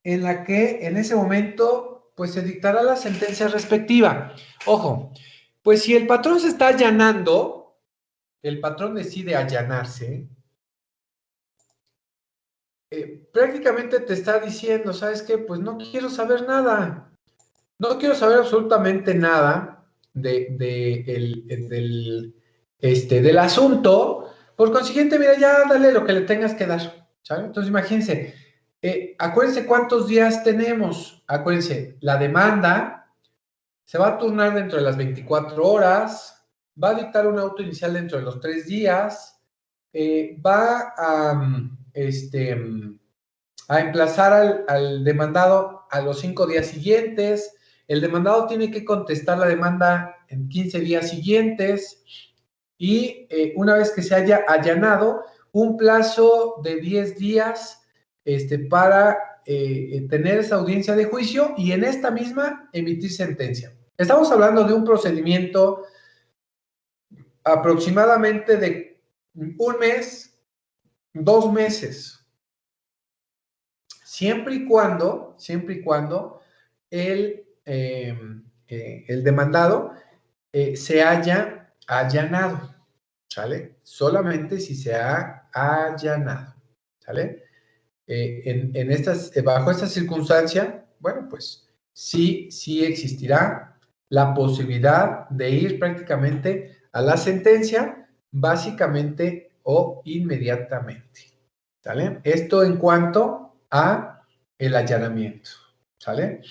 en la que en ese momento pues se dictará la sentencia respectiva. Ojo, pues si el patrón se está allanando, el patrón decide allanarse, prácticamente te está diciendo, ¿sabes qué? Pues no quiero saber nada. No quiero saber absolutamente nada del asunto. Por consiguiente, mira, ya dale lo que le tengas que dar, ¿sabes? Entonces, imagínense, acuérdense cuántos días tenemos. Acuérdense, la demanda se va a turnar dentro de las 24 horas, va a dictar un auto inicial dentro de los 3 días, va a emplazar al demandado a los 5 días siguientes. El demandado tiene que contestar la demanda en 15 días siguientes y una vez que se haya allanado, un plazo de 10 días para tener esa audiencia de juicio y en esta misma emitir sentencia. Estamos hablando de un procedimiento aproximadamente de un mes, 2 meses. Siempre y cuando el demandado se haya allanado, ¿sale? Solamente si se ha allanado, ¿sale? Bajo esta circunstancia, bueno, pues sí existirá la posibilidad de ir prácticamente a la sentencia, básicamente o inmediatamente, ¿sale? Esto en cuanto a el allanamiento, ¿sale?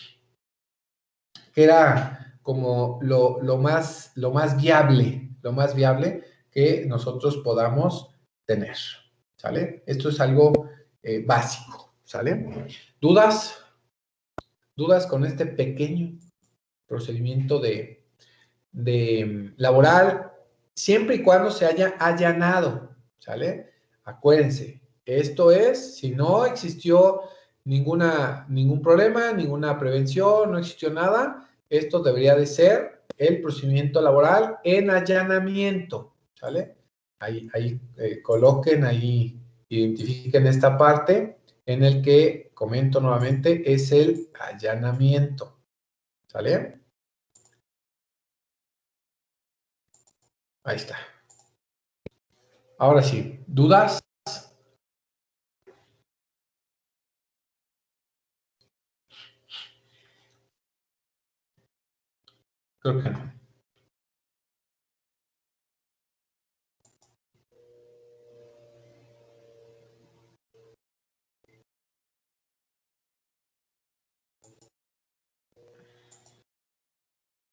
Que era como lo más viable que nosotros podamos tener, ¿sale? Esto es algo básico, ¿sale? ¿Dudas con este pequeño procedimiento de laboral, siempre y cuando se haya allanado, ¿sale? Acuérdense, Esto es, si no existió ningún problema, ninguna prevención, no existió nada, esto debería de ser el procedimiento laboral en allanamiento, ¿sale? Ahí coloquen, ahí identifiquen esta parte en el que, comento nuevamente, es el allanamiento, ¿sale? Ahí está. Ahora sí, ¿dudas? Creo que no.